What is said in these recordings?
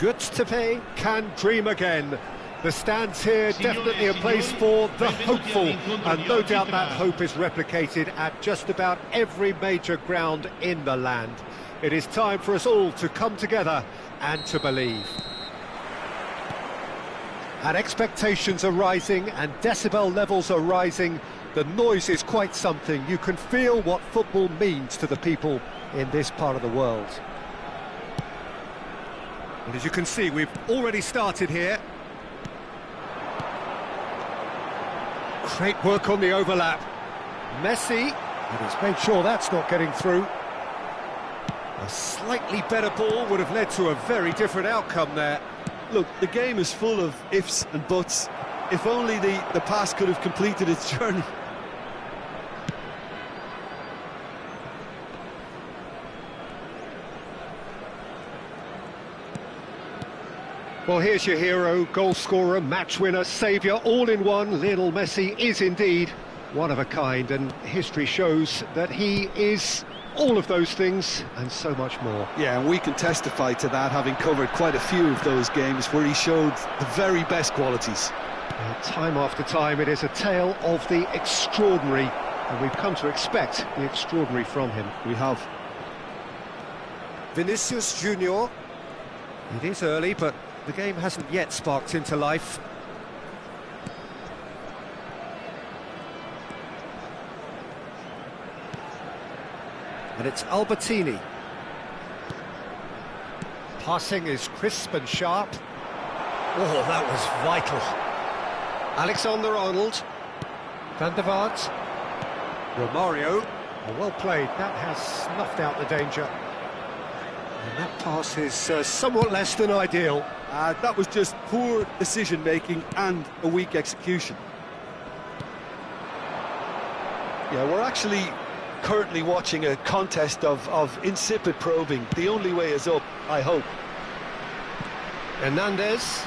Good to pay, can dream again. The stands here definitely a place for the hopeful, and no doubt that hope is replicated at just about every major ground in the land. It is time for us all to come together and to believe. And expectations are rising and decibel levels are rising. The noise is quite something. You can feel what football means to the people in this part of the world. And as you can see, we've already started here. Great work on the overlap. Messi, and he's made sure that's not getting through. A slightly better ball would have led to a very different outcome there. Look, the game is full of ifs and buts. If only the pass could have completed its journey. Well, here's your hero, goal scorer, match winner, saviour, all in one. Lionel Messi is indeed one of a kind, and history shows that he is all of those things and so much more. Yeah, and we can testify to that, having covered quite a few of those games where he showed the very best qualities. Time after time, it is a tale of the extraordinary, and we've come to expect the extraordinary from him. We have. Vinicius Junior. It is early, but the game hasn't yet sparked into life. And it's Albertini. Passing is crisp and sharp. Oh, that was vital. Alexander-Arnold. Van der Vaart. Romario. Oh, well played. That has snuffed out the danger. And that pass is somewhat less than ideal. That was just poor decision-making and a weak execution. Yeah, we're actually currently watching a contest of insipid probing. The only way is up, I hope. Hernandez.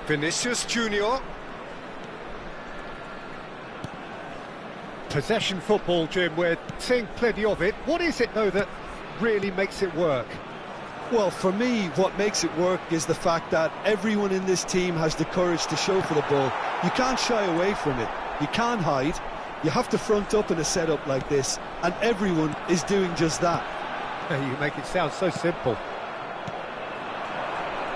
Vinicius Junior. Possession football, Jim, we're seeing plenty of it. What is it, though, that really makes it work? Well, for me, what makes it work is the fact that everyone in this team has the courage to show for the ball. You can't shy away from it. You can't hide. You have to front up in a setup like this, and everyone is doing just that. You make it sound so simple.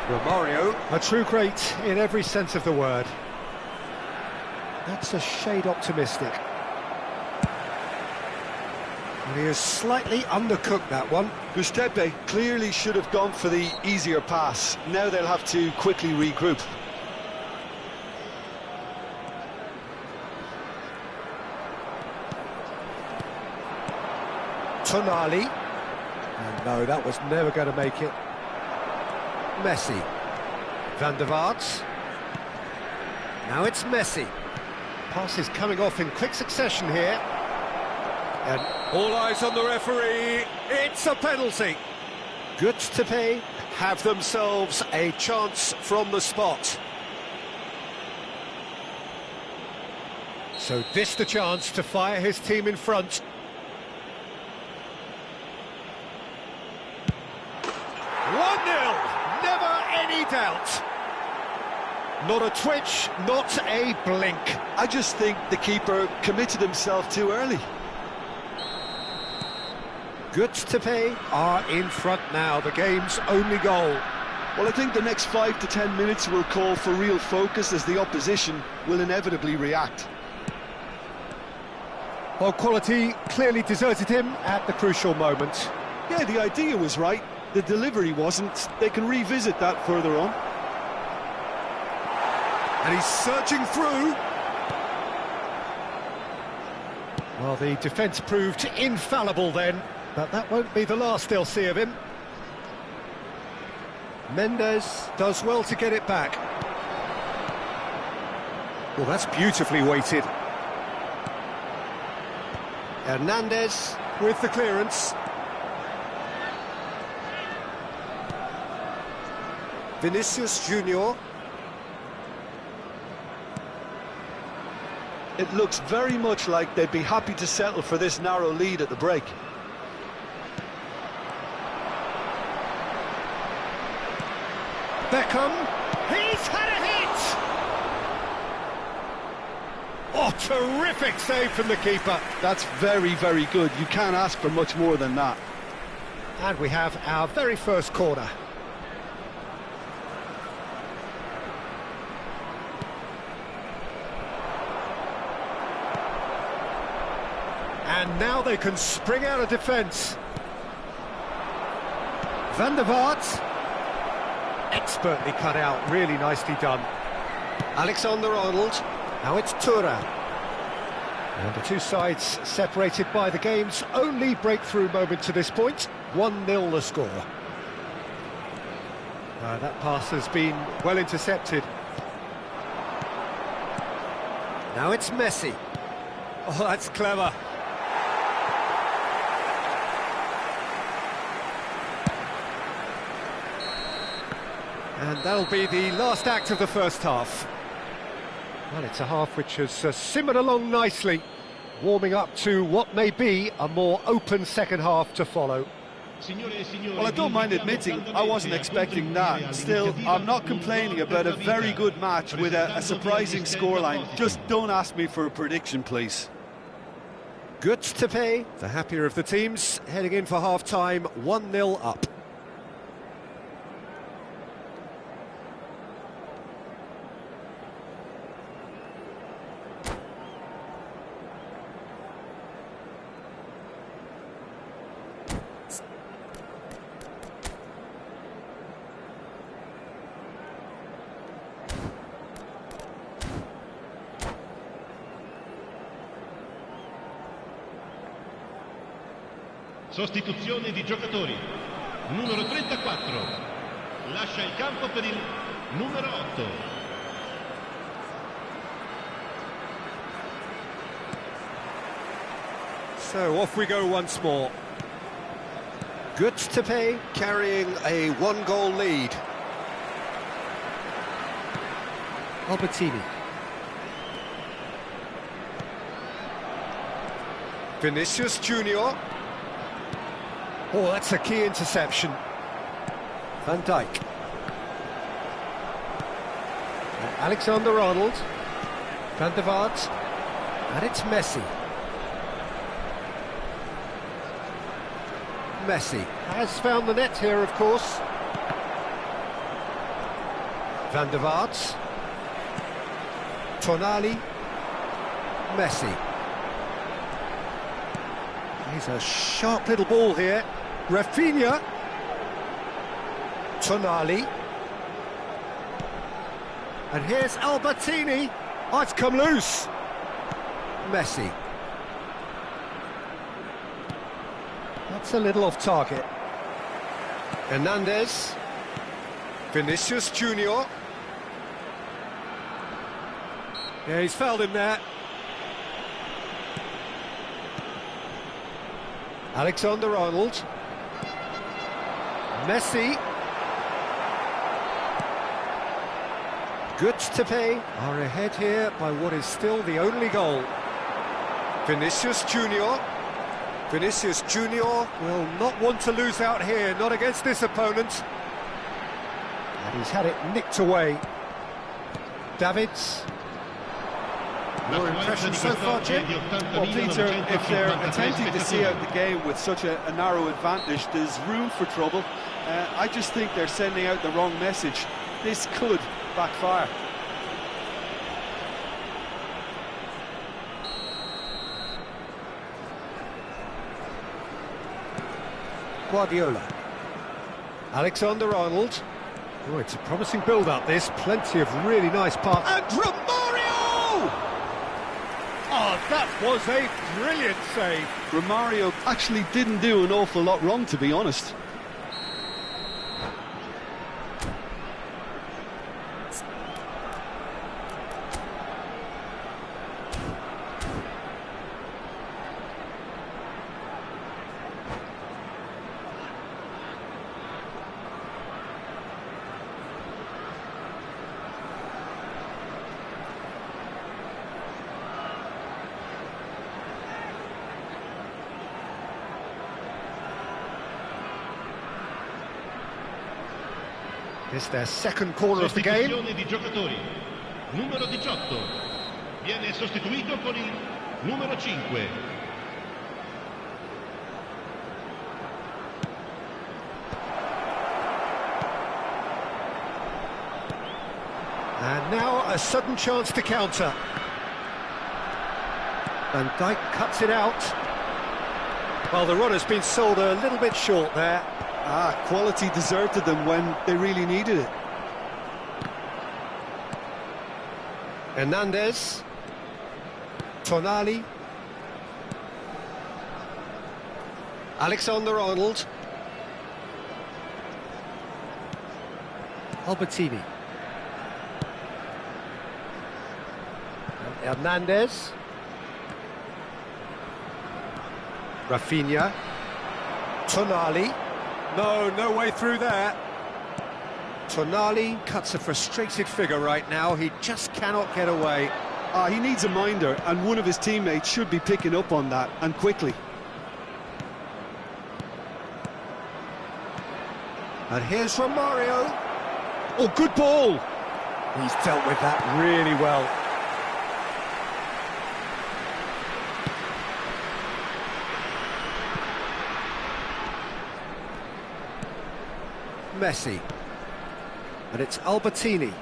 Romario, a true great in every sense of the word. That's a shade optimistic. And he has slightly undercooked that one. Gustepe clearly should have gone for the easier pass. Now they'll have to quickly regroup. Tonali. And no, that was never going to make it. Messi. Van der Vaart. Now it's Messi. Pass is coming off in quick succession here. And all eyes on the referee. It's a penalty. Good to pay. Have themselves a chance from the spot. So this the chance to fire his team in front. Doubt. Not a twitch, not a blink. I just think the keeper committed himself too early. Good to pay are in front now, the game's only goal. Well, I think the next 5 to 10 minutes will call for real focus as the opposition will inevitably react. Well, quality clearly deserted him at the crucial moment. Yeah, the idea was right. The delivery wasn't. They can revisit that further on. And he's surging through. Well, the defence proved infallible then, but that won't be the last they'll see of him. Mendes does well to get it back. Well, that's beautifully weighted. Hernandez with the clearance. Vinicius Junior. It looks very much like they'd be happy to settle for this narrow lead at the break. Beckham, he's had a hit! Oh, terrific save from the keeper. That's very, very good. You can't ask for much more than that. And we have our very first corner. And now they can spring out of defence. Van der Vaart. Expertly cut out, really nicely done. Alexander-Arnold. Now it's Thuram. And the two sides separated by the game's only breakthrough moment to this point. 1-0 the score. That pass has been well intercepted. Now it's Messi. Oh, that's clever. And that'll be the last act of the first half. Well, it's a half which has simmered along nicely, warming up to what may be a more open second half to follow. Well, I don't mind admitting I wasn't expecting that. Still, I'm not complaining about a very good match with a surprising scoreline. Just don't ask me for a prediction, please. Good to pay. The happier of the teams, heading in for half-time, 1-0 up. Sostituzione di giocatori. Numero 34 lascia il campo per il numero 8. So off we go once more. Good to pay, carrying a one-goal lead. Albertini. Vinicius Junior. Oh, that's a key interception. Van Dijk. Alexander-Arnold. Van der Vaart. And it's Messi. Messi has found the net here, of course. Van der Vaart. Tonali. Messi. He's a sharp little ball here. Rafinha. Tonali. And here's Albertini. Oh, it's come loose. Messi. That's a little off target. Hernandez. Vinicius Junior. Yeah, he's fouled him there. Alexander-Arnold. Messi. Good to pay are ahead here by what is still the only goal. Vinicius Junior. Vinicius Junior will not want to lose out here, not against this opponent. And he's had it nicked away. Davids. Your impression so far, Jim? Well, Peter, if they're attempting to see out the game with such a narrow advantage, there's room for trouble. I just think they're sending out the wrong message. This could backfire. Guardiola. Alexander-Arnold. Oh, it's a promising build-up, this. Plenty of really nice parts. And Romario! Oh, that was a brilliant save. Romario actually didn't do an awful lot wrong, to be honest. It's their second corner of the game. Sostituzione di giocatori. Numero 18 viene sostituito con il numero 5. And now a sudden chance to counter. Van Dijk cuts it out. Well, the run has been sold a little bit short there. Quality deserted them when they really needed it. Hernandez. Tonali. Alexander-Arnold. Albertini. Hernandez. Rafinha. Tonali. No way through there. Tonali cuts a frustrated figure right now. He just cannot get away. He needs a minder, and one of his teammates should be picking up on that, and quickly. And here's Romario. Oh, good ball! He's dealt with that really well. Messi. And it's Albertini.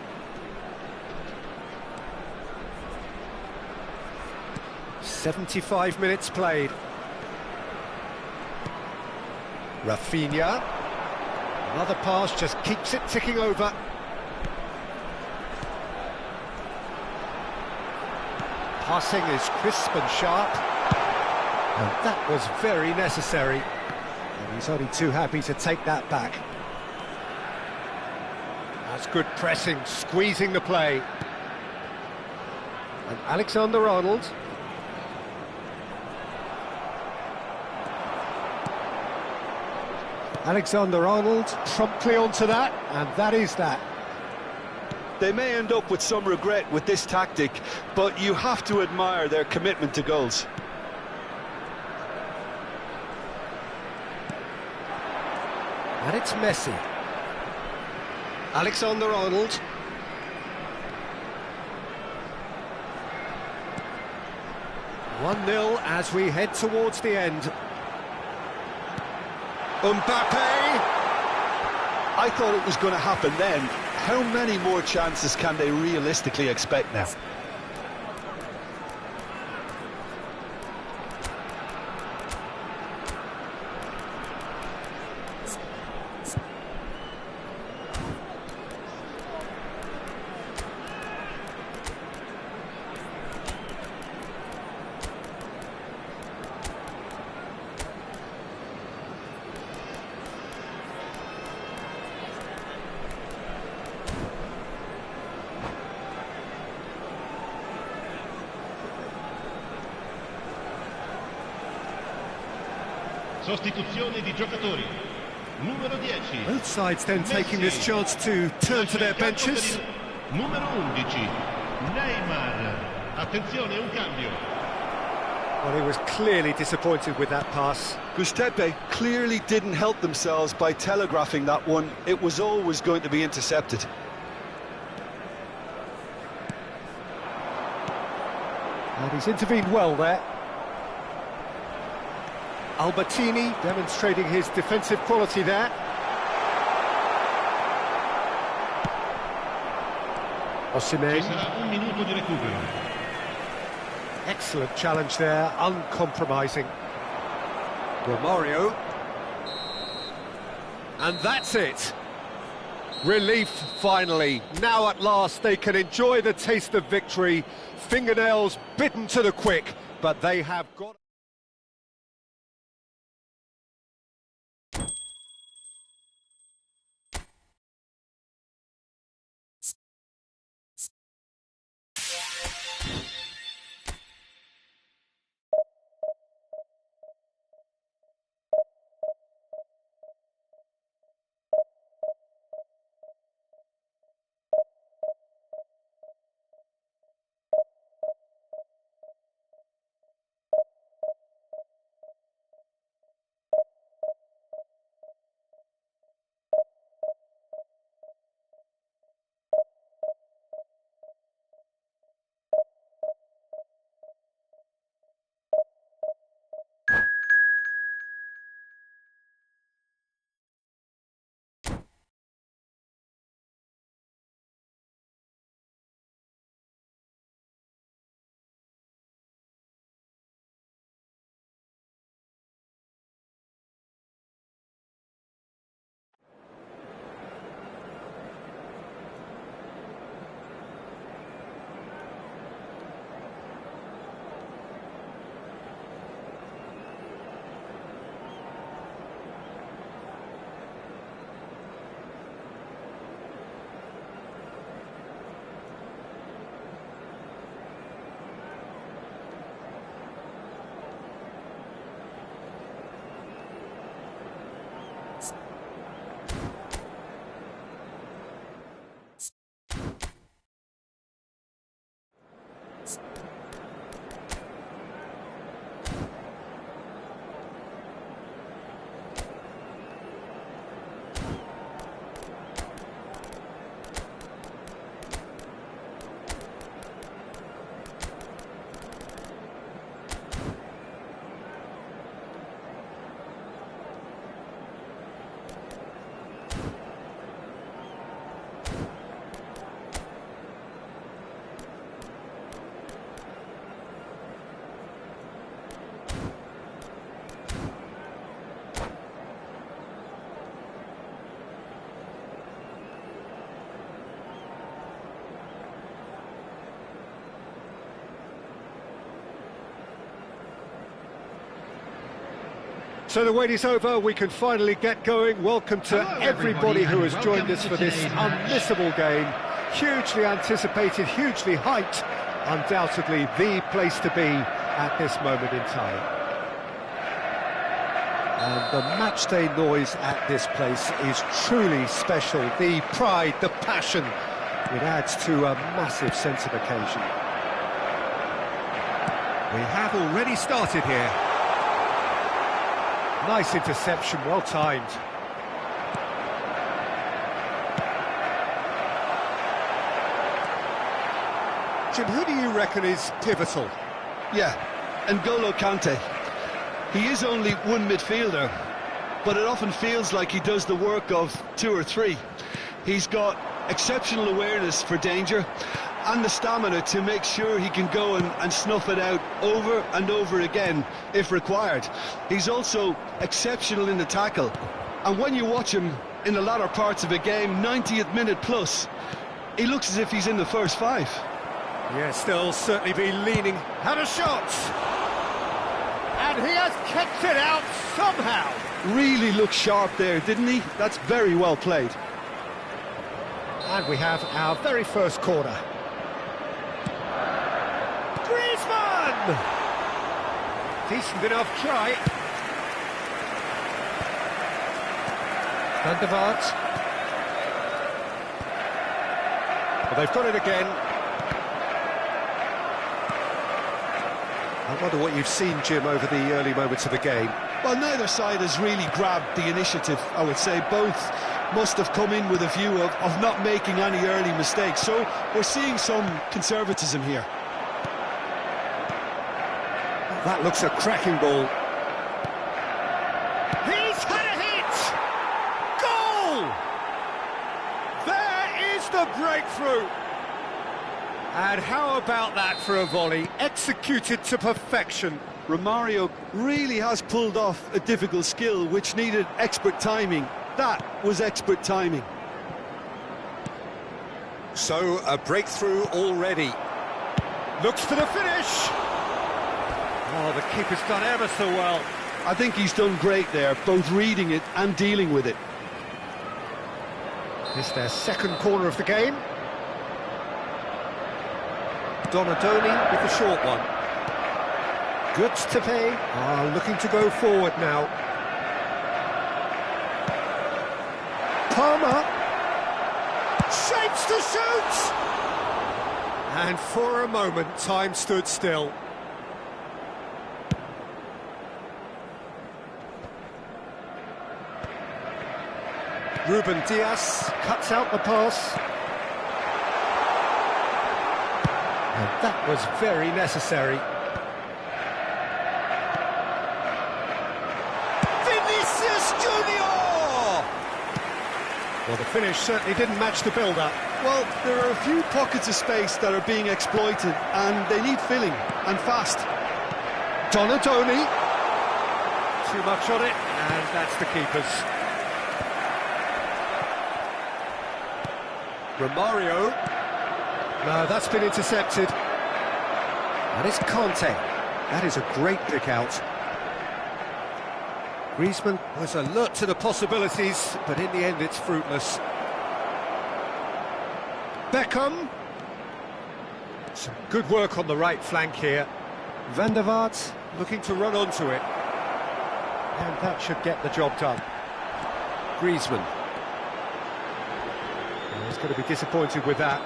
"75 minutes played. Rafinha. Another pass, just keeps it ticking over. Passing is crisp and sharp. And that was very necessary. And he's only too happy to take that back. That's good pressing, squeezing the play. And Alexander-Arnold. Alexander-Arnold promptly onto that, and that is that. They may end up with some regret with this tactic, but you have to admire their commitment to goals. And it's Messi. Alexander-Arnold. "1-0 as we head towards the end. Mbappe! I thought it was going to happen then. How many more chances can they realistically expect now? Sostituzione di giocatori. Numero 10. Both sides then taking this chance to turn to their benches. Numero 11. Neymar. Attenzione, un cambio. Well, he was clearly disappointed with that pass. Gustepe clearly didn't help themselves by telegraphing that one. It was always going to be intercepted. And he's intervened well there. Albertini demonstrating his defensive quality there. Ci Osimhen. sarà un minuto di recupero. Excellent challenge there, uncompromising. Romario. And that's it. Relief, finally. Now at last they can enjoy the taste of victory. Fingernails bitten to the quick, but they have got... So the wait is over, we can finally get going. Welcome to Hello, everybody who has joined welcome us to for this today's match. unmissable game. Hugely anticipated, hugely hyped. Undoubtedly the place to be at this moment in time. And the matchday noise at this place is truly special. The pride, the passion, it adds to a massive sense of occasion. We have already started here. Nice interception, well timed. Jim, who do you reckon is pivotal? Yeah, N'Golo Kante. He is only one midfielder, but it often feels like he does the work of two or three. He's got exceptional awareness for danger and the stamina to make sure he can go and snuff it out over and over again if required. He's also exceptional in the tackle, and when you watch him in the latter parts of a game, 90th minute plus, he looks as if he's in the first five. Yes, they'll certainly be leaning. Had a shot! And he has kept it out somehow! Really looked sharp there, didn't he? That's very well played. And we have our very first corner. Griezmann! Decent enough try. Van der Vaart. Well, they've got it again. I wonder what you've seen, Jim, over the early moments of the game. Well, neither side has really grabbed the initiative, I would say. Both must have come in with a view of not making any early mistakes. So we're seeing some conservatism here. That looks a cracking ball. He's had a hit! Goal! There is the breakthrough! And how about that for a volley? Executed to perfection. Romario really has pulled off a difficult skill which needed expert timing. That was expert timing. So, a breakthrough already. Looks for the finish! Oh, the keeper's done ever so well. I think he's done great there, both reading it and dealing with it. This is their second corner of the game. Donadoni with the short one. Goods to pay are looking to go forward now. Palmer shapes to shoot, and for a moment time stood still. Ruben Diaz cuts out the pass. And that was very necessary. Vinicius Junior! Well, the finish certainly didn't match the build-up. Well, there are a few pockets of space that are being exploited, and they need filling, and fast. Donadoni. Too much on it, and that's the keeper's. Romario. No, that's been intercepted. And it's Conte. That is a great pick out. Griezmann was alert to the possibilities, but in the end it's fruitless. Beckham. Some good work on the right flank here. Van der Vaart looking to run onto it. And that should get the job done. Griezmann. He's going to be disappointed with that.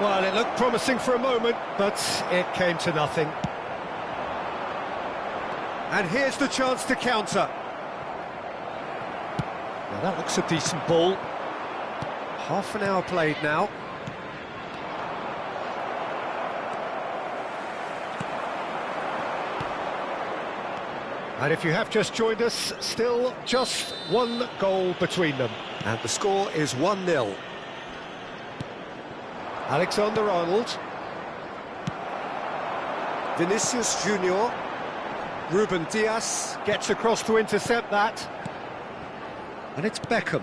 Well, it looked promising for a moment, but it came to nothing. And here's the chance to counter. Well, that looks a decent ball. Half an hour played now. And if you have just joined us, still just one goal between them. And the score is 1-0. Alexander-Arnold. Vinicius Junior. Ruben Diaz gets across to intercept that. And it's Beckham.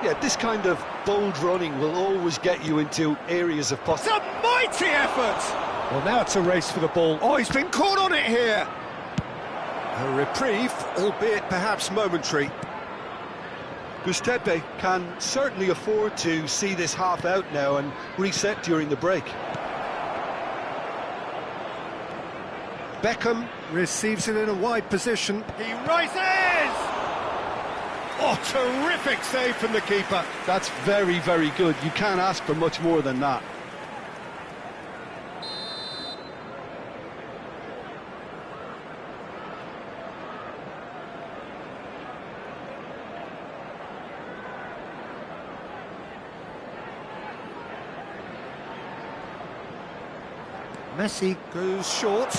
Yeah, this kind of bold running will always get you into areas of It's a mighty effort! Well, now it's a race for the ball. Oh, he's been caught on it here. A reprieve, albeit perhaps momentary. Gustepe can certainly afford to see this half out now and reset during the break. Beckham receives it in a wide position. He rises! Oh, terrific save from the keeper. That's very, very good. You can't ask for much more than that. Messi goes short.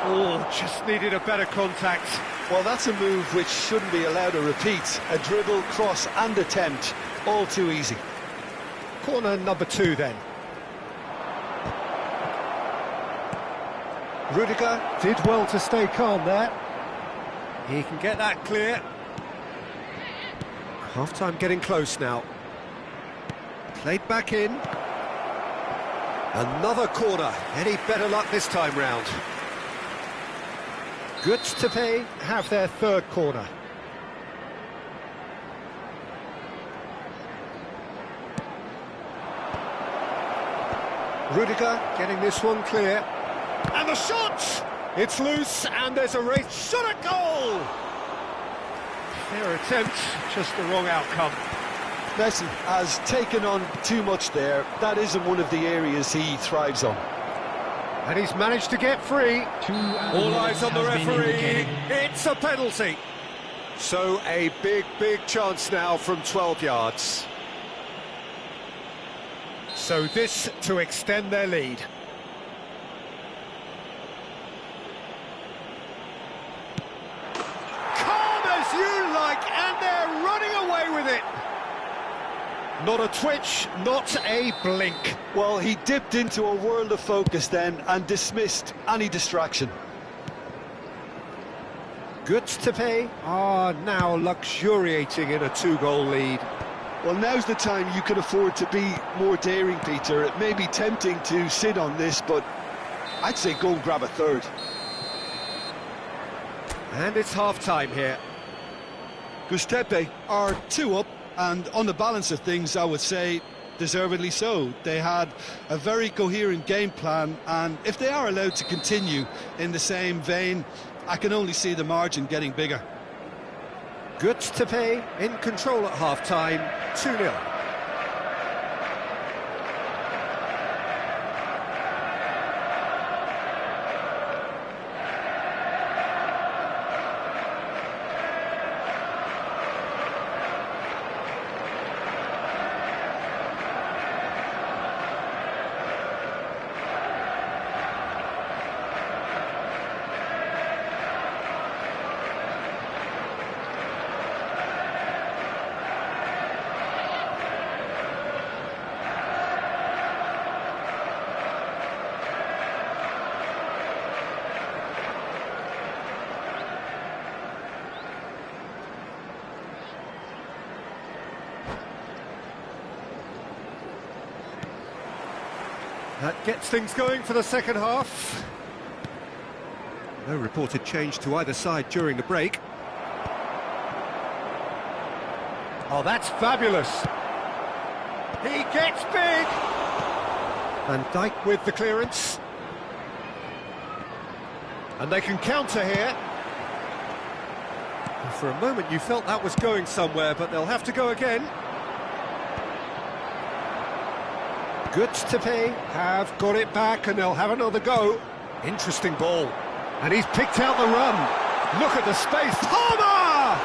Oh, just needed a better contact. Well, that's a move which shouldn't be allowed to repeat. A dribble, cross and attempt, all too easy. Corner number 2 then. Rudiger did well to stay calm there. He can get that clear. Half-time getting close now. Played back in. Another corner. Any better luck this time round? Gustepe have their third corner. Rudiger getting this one clear. And the shot! It's loose and there's a race. Shot at goal! Fair attempt, just the wrong outcome. Messi has taken on too much there. That isn't one of the areas he thrives on. And he's managed to get free. All eyes on the referee. It's a penalty. So a big, big chance now from 12 yards. So this to extend their lead. Calm as you like, and they're running away with it. Not a twitch, not a blink. Well, he dipped into a world of focus then and dismissed any distraction. Gustepe are now luxuriating in a 2-goal lead. Well, now's the time you can afford to be more daring, Peter. It may be tempting to sit on this, but I'd say go and grab a third. And it's half-time here. Gustepe are 2 up. And on the balance of things, I would say deservedly so. They had a very coherent game plan, and if they are allowed to continue in the same vein, I can only see the margin getting bigger. Gustepe in control at half-time, 2-0. That gets things going for the second half. No reported change to either side during the break. Oh, that's fabulous. He gets big. Van Dijk with the clearance. And they can counter here. For a moment you felt that was going somewhere, but they'll have to go again. Gustepe have got it back and they'll have another go. Interesting ball. And he's picked out the run. Look at the space. Homer!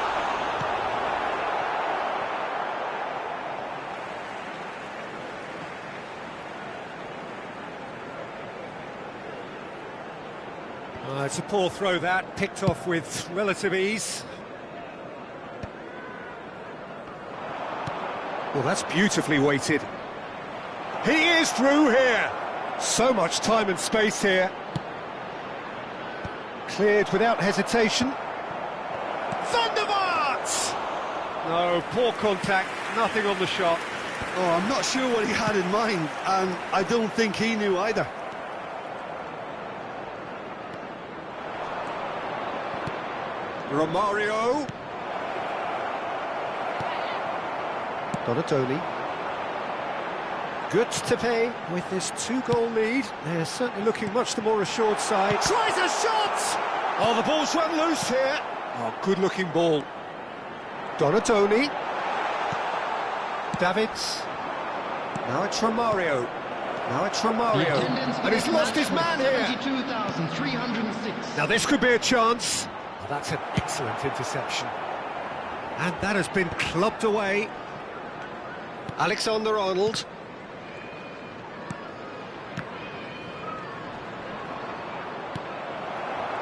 It's a poor throw that, picked off with relative ease. Well, that's beautifully weighted. He is through here. So much time and space here. Cleared without hesitation. Van der Vaart! No, poor contact, nothing on the shot. Oh, I'm not sure what he had in mind, and I don't think he knew either. Romario. Donatoni. Good to pay with this 2-goal lead. They're certainly looking much the more assured side. Tries a shot! Oh, the ball's run loose here. Oh, good-looking ball. Donatoni. Davids. Now it's Romario. And he's lost his man here. 72,306. Now this could be a chance. Oh, that's an excellent interception. And that has been clubbed away. Alexander-Arnold.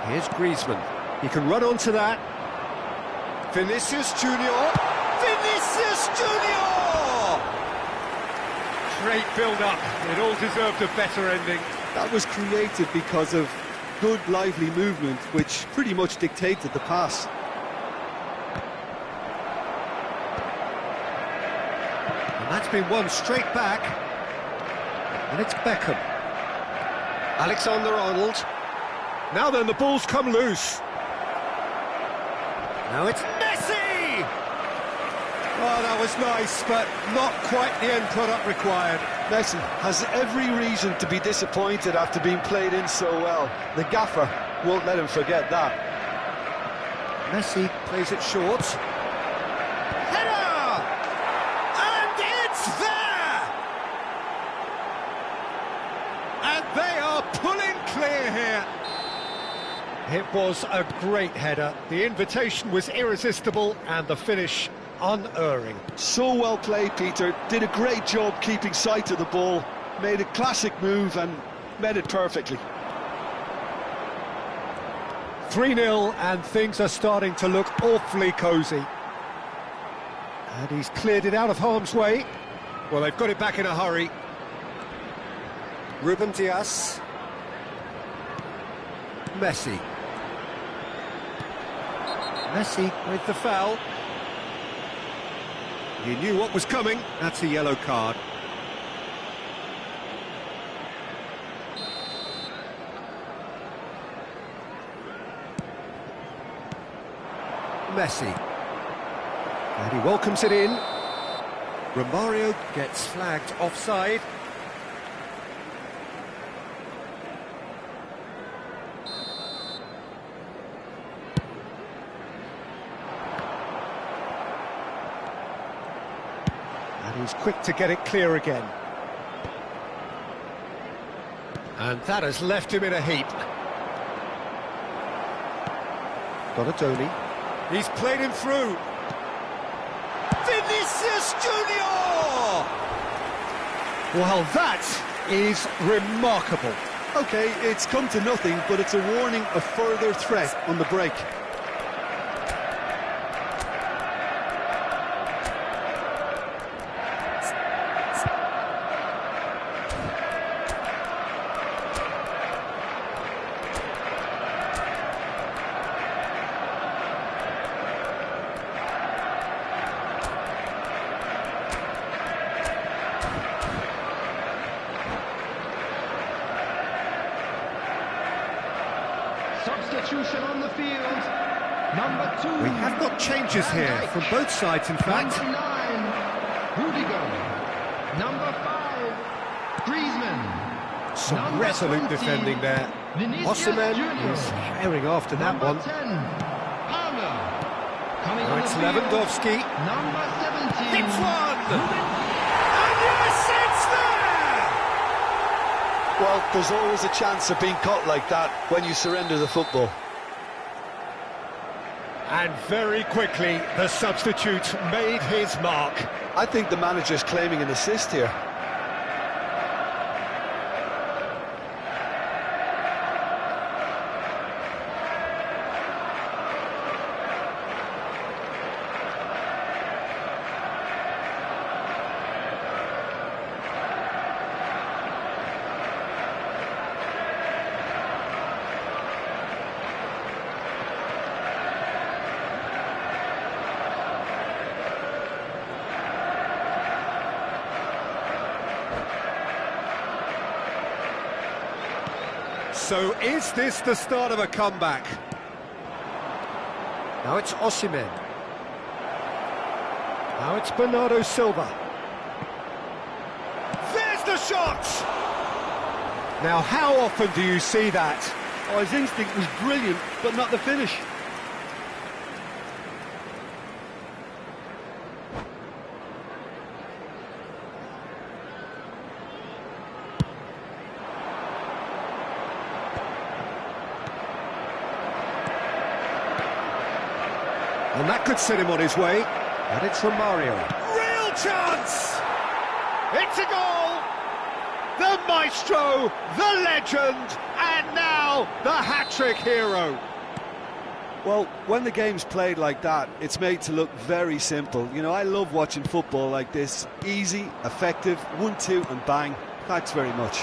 Here's Griezmann. He can run onto that. Vinicius Junior. Vinicius Junior! Great build-up. It all deserved a better ending. That was created because of good, lively movement, which pretty much dictated the pass. And that's been won straight back. And it's Beckham. Alexander-Arnold. Now then, the ball's come loose. Now it's Messi! Oh, that was nice, but not quite the end product required. Messi has every reason to be disappointed after being played in so well. The gaffer won't let him forget that. Messi plays it short. Header! And it's there! And they are pulling clear here. It was a great header. The invitation was irresistible and the finish unerring. So well played, Peter. Did a great job keeping sight of the ball. Made a classic move and met it perfectly. 3-0 and things are starting to look awfully cosy. And he's cleared it out of harm's way. Well, they've got it back in a hurry. Ruben Dias. Messi. Messi with the foul. He knew what was coming. That's a yellow card. Messi. And he welcomes it in. Romario gets flagged offside. And he's quick to get it clear again. And that has left him in a heap. Donatoni. He's played him through. Vinicius Junior! Well, that is remarkable. OK, it's come to nothing, but it's a warning of further threat on the break. Substitution on the field. Number 2. We have got changes here from both sides, in fact. Number 9, Rudiger. Number 5, Griezmann. Some Number resolute 20, defending there. Vinicius Osimhen Junior. is herring after that Number one. 10, Palmer. Coming Now on it's the field. Lewandowski. Number 17. It's one! And yes, it's there! Well, there's always a chance of being caught like that when you surrender the football. And very quickly, the substitute made his mark. I think the manager's claiming an assist here. So is this the start of a comeback? Now it's Osimhen. Now it's Bernardo Silva. There's the shot! Now, how often do you see that? Oh, his instinct was brilliant, but not the finish. And that could set him on his way. And it's from Mario. Real chance! It's a goal! The maestro, the legend, and now the hat-trick hero. Well, when the game's played like that, it's made to look very simple. You know, I love watching football like this. Easy, effective, 1-2 and bang. Thanks very much.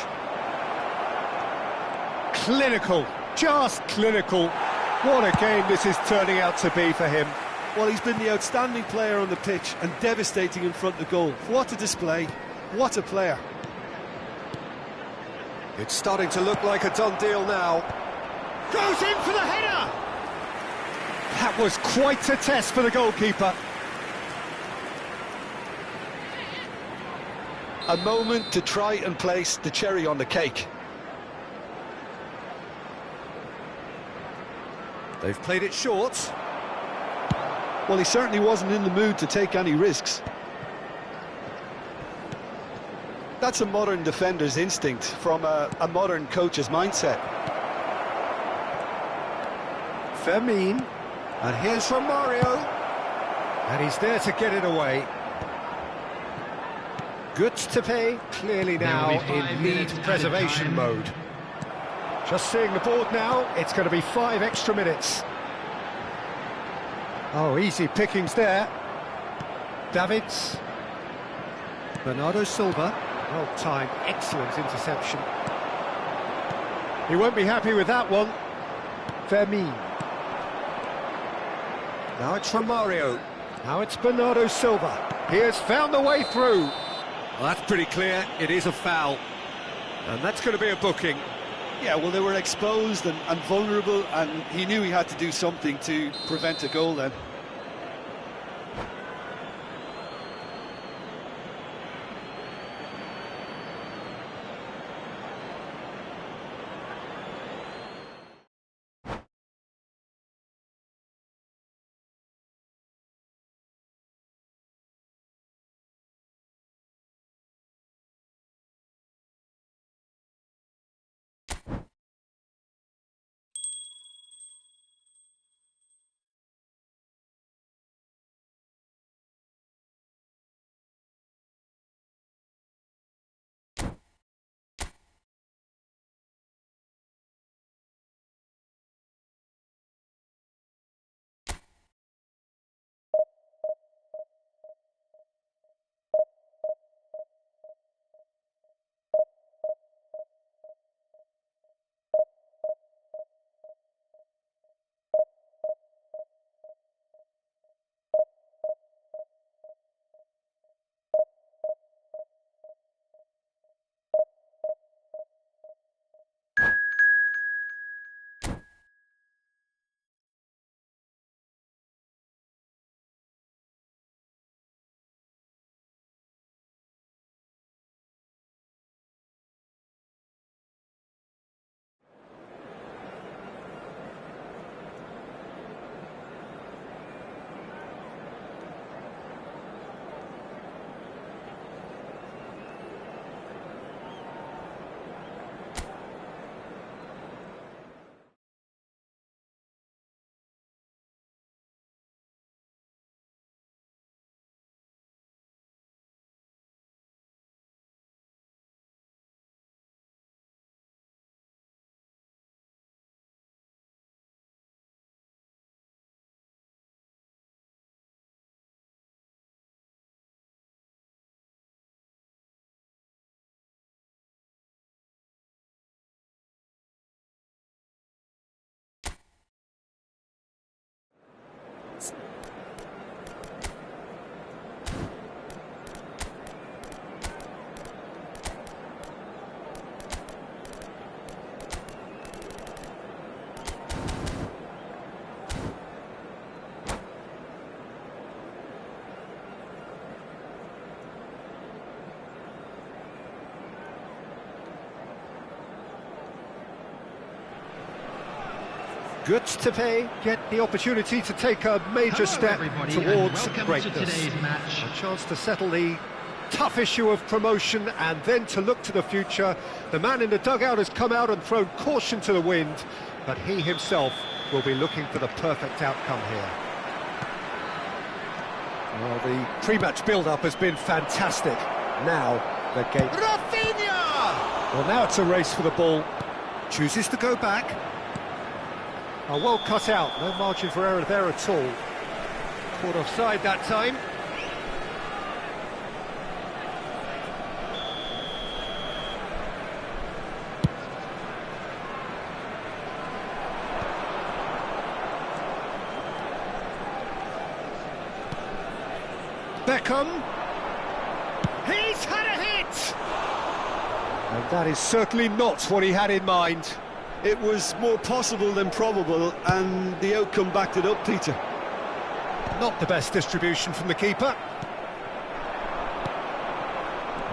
Clinical, just clinical. What a game this is turning out to be for him. Well, he's been the outstanding player on the pitch and devastating in front of goal. What a display. What a player. It's starting to look like a done deal now. Goes in for the header! That was quite a test for the goalkeeper. A moment to try and place the cherry on the cake. They've played it short. Well, he certainly wasn't in the mood to take any risks. That's a modern defender's instinct from a modern coach's mindset. Fermin. And here's from Mario. And he's there to get it away. Goods to pay, clearly now in lead preservation mode. Just seeing the board now, it's going to be 5 extra minutes. Oh, easy pickings there. Davids. Bernardo Silva. Well timed, excellent interception. He won't be happy with that one. Fermin. Now it's from Mario. Now it's Bernardo Silva. He has found the way through. Well, that's pretty clear. It is a foul. And that's going to be a booking. Yeah, well, they were exposed and vulnerable, and he knew he had to do something to prevent a goal then. Good to pay, get the opportunity to take a major step towards greatness. A chance to settle the tough issue of promotion and then to look to the future. The man in the dugout has come out and thrown caution to the wind, but he himself will be looking for the perfect outcome here. Well, the pre-match build-up has been fantastic. Now, the game... Rafinha! Well, now it's a race for the ball. Chooses to go back. Oh, well cut out, no margin for error there at all. Caught offside that time. Beckham. He's had a hit! And that is certainly not what he had in mind. It was more possible than probable, and the outcome backed it up, Peter. Not the best distribution from the keeper.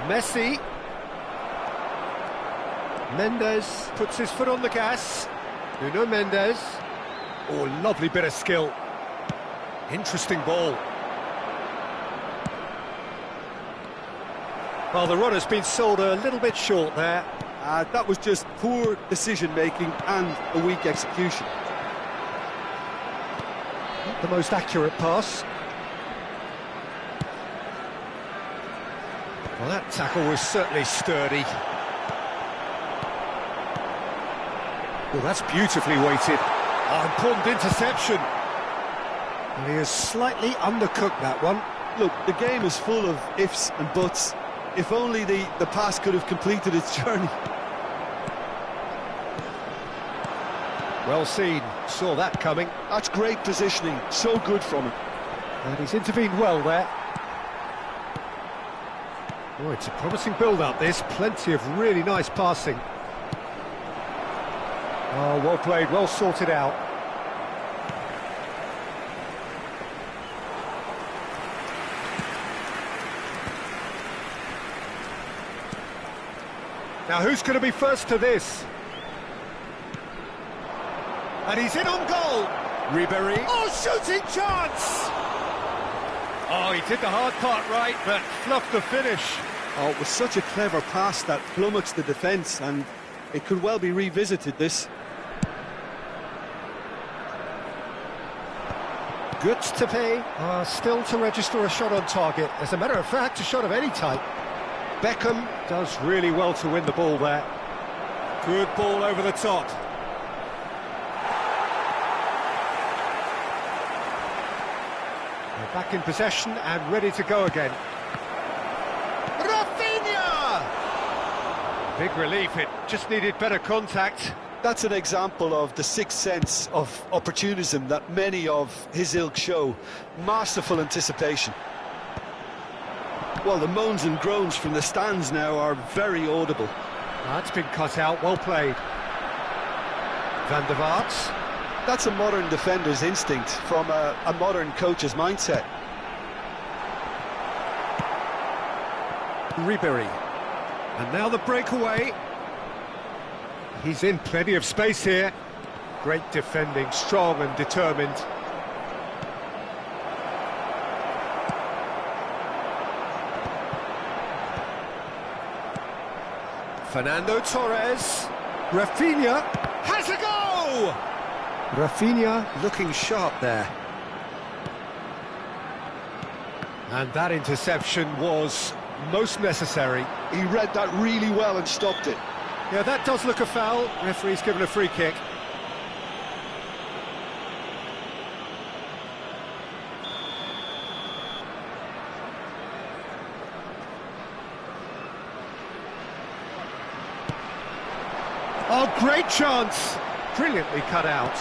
Messi. Mendes puts his foot on the gas. Nuno Mendes. Oh, lovely bit of skill. Interesting ball. Well, the run has been sold a little bit short there. That was just poor decision-making and a weak execution. Not the most accurate pass. Well, that tackle was certainly sturdy. Well, that's beautifully weighted. Oh, important interception. And he has slightly undercooked that one. Look, the game is full of ifs and buts. If only the pass could have completed its journey. Well seen, saw that coming. That's great positioning, so good from him. And he's intervened well there. Oh, it's a promising build-up, this. Plenty of really nice passing. Oh, well played, well sorted out. Now, who's going to be first to this? And he's in on goal. Ribéry. Oh, shooting chance! Oh, he did the hard part right, but fluffed the finish. Oh, it was such a clever pass that flummoxed the defence, and it could well be revisited, this. Good to pay. Still to register a shot on target. As a matter of fact, a shot of any type. Beckham does really well to win the ball there. Good ball over the top. They're back in possession and ready to go again. Rafinha! Big relief, it just needed better contact. That's an example of the sixth sense of opportunism that many of his ilk show. Masterful anticipation. Well, the moans and groans from the stands now are very audible. That's been cut out, well played. Van der Vaart. That's a modern defender's instinct from a modern coach's mindset. Ribéry. And now the breakaway. He's in plenty of space here. Great defending, strong and determined. Fernando Torres. Rafinha has a go! Rafinha looking sharp there. And that interception was most necessary. He read that really well and stopped it. Yeah, that does look a foul. Referee's given a free kick. Oh, great chance! Brilliantly cut out.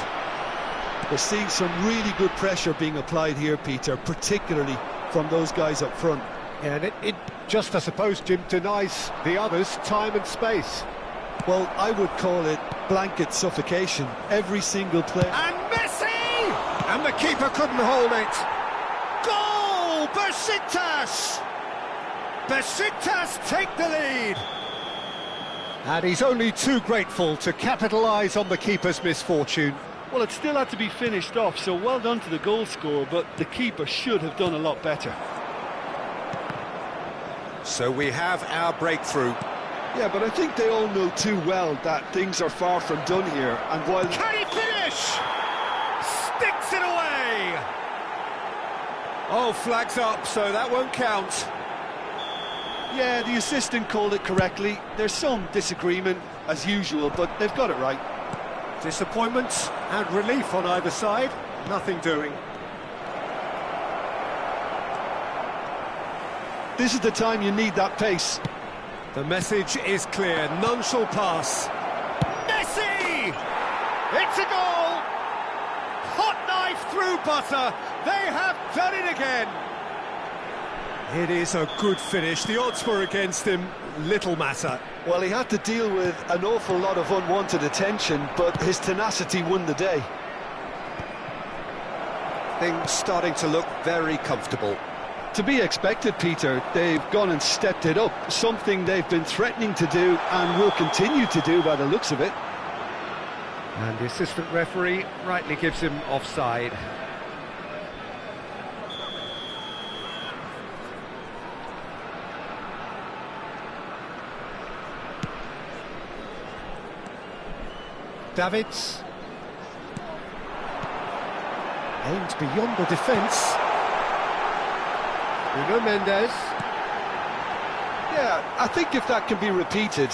We're seeing some really good pressure being applied here, Peter, particularly from those guys up front. Yeah, and it just, I suppose, Jim, denies the others time and space. Well, I would call it blanket suffocation. Every single player... And Messi! And the keeper couldn't hold it. Goal! Besiktas! Besiktas take the lead. And he's only too grateful to capitalise on the keeper's misfortune. Well, it still had to be finished off, so well done to the goal scorer, but the keeper should have done a lot better. So we have our breakthrough. Yeah, but I think they all know too well that things are far from done here, and while... Can he finish? Sticks it away! Oh, flags up, so that won't count. Yeah, the assistant called it correctly. There's some disagreement, as usual, but they've got it right. Disappointment and relief on either side. Nothing doing. This is the time you need that pace. The message is clear. None shall pass. Messi! It's a goal! Hot knife through butter. They have done it again. It is a good finish. The odds were against him. Little matter. Well, he had to deal with an awful lot of unwanted attention, but his tenacity won the day. Things starting to look very comfortable. To be expected, Peter. They've gone and stepped it up, something they've been threatening to do and will continue to do by the looks of it. And the assistant referee rightly gives him offside. Davids. Aimed beyond the defence. Bruno Mendes. Yeah, I think if that can be repeated,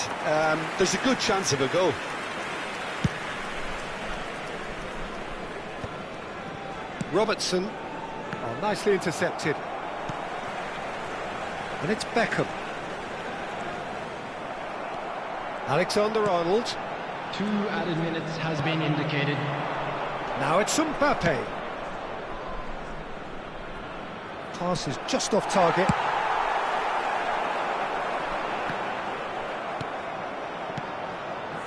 there's a good chance of a goal. Robertson. Oh, nicely intercepted. And it's Beckham. Alexander-Arnold. 2 added minutes has been indicated. Now it's Mbappe. Pass is just off target.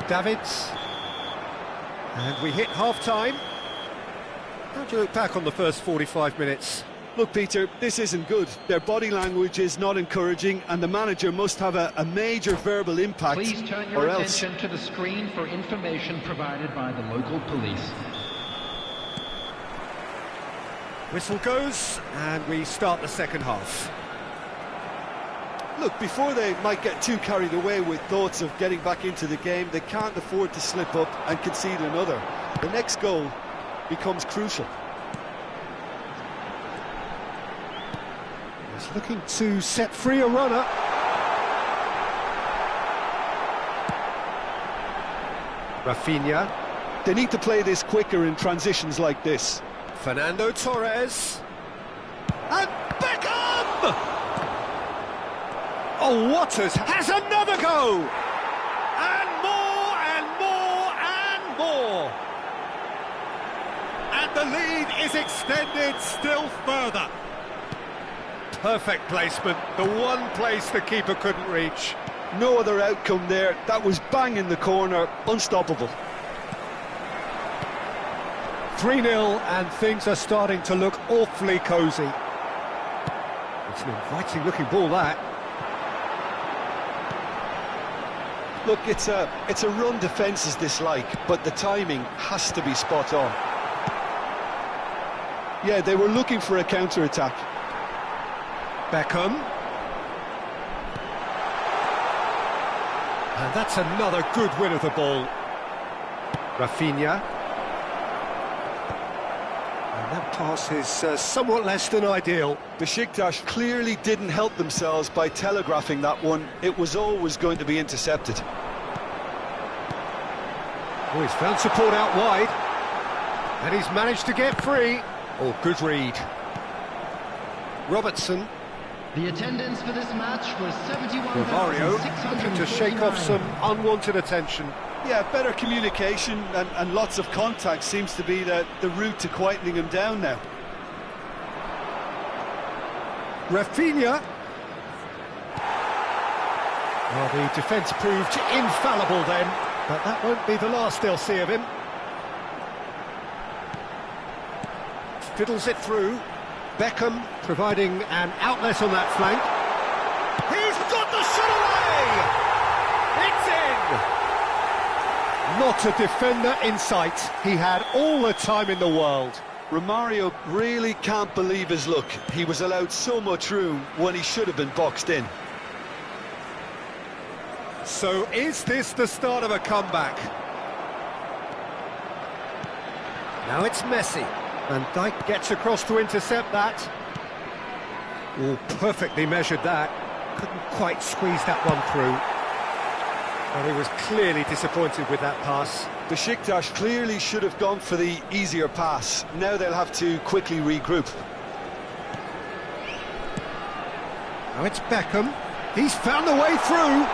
Davids. And we hit half-time. How do you look back on the first 45 minutes? Look, Peter, this isn't good. Their body language is not encouraging, and the manager must have a major verbal impact. Please turn your attention to the screen for information provided by the local police. Whistle goes, and we start the second half. Look, before they might get too carried away with thoughts of getting back into the game, they can't afford to slip up and concede another. The next goal becomes crucial. He's looking to set free a runner. Rafinha. They need to play this quicker in transitions like this. Fernando Torres. And Beckham! Oh, Waters has another go! And more, and more, and more! And the lead is extended still further. Perfect placement, the one place the keeper couldn't reach. No other outcome there. That was bang in the corner, unstoppable. 3-0, and things are starting to look awfully cosy. It's an inviting-looking ball, that. Look, it's a run defence's dislike, but the timing has to be spot on. Yeah, they were looking for a counter-attack. Beckham. And that's another good win of the ball. Rafinha. And that pass is somewhat less than ideal. Besiktas clearly didn't help themselves by telegraphing that one. It was always going to be intercepted. Oh, he's found support out wide. And he's managed to get free. Oh, good read. Robertson. The attendance for this match was Mario looking to shake off some unwanted attention. Yeah, better communication and lots of contact seems to be the route to quietening him down now. Rafinha. Well, the defence proved infallible then, but that won't be the last they'll see of him. Fiddles it through. Beckham providing an outlet on that flank. He's got the shot away! It's in! Not a defender in sight. He had all the time in the world. Romario really can't believe his luck. He was allowed so much room when he should have been boxed in. So is this the start of a comeback? Now it's Messi. Van Dijk gets across to intercept that. Oh, perfectly measured that. Couldn't quite squeeze that one through. But he was clearly disappointed with that pass. Besiktas clearly should have gone for the easier pass. Now they'll have to quickly regroup. Now it's Beckham. He's found the way through.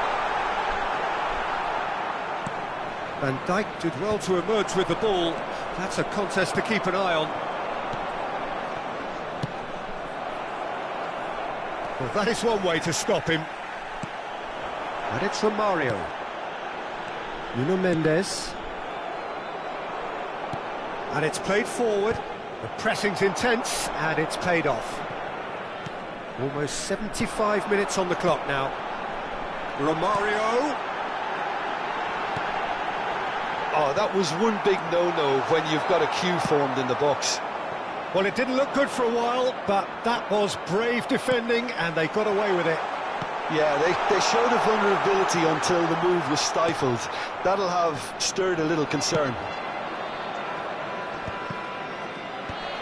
Van Dijk did well to emerge with the ball. That's a contest to keep an eye on. Well, that is one way to stop him. And it's Romario. Nuno Mendes. And it's played forward. The pressing's intense, and it's paid off. Almost 75 minutes on the clock now. Romario. Oh, that was one big no-no when you've got a queue formed in the box. Well, it didn't look good for a while, but that was brave defending, and they got away with it. Yeah, they showed a vulnerability until the move was stifled. That'll have stirred a little concern.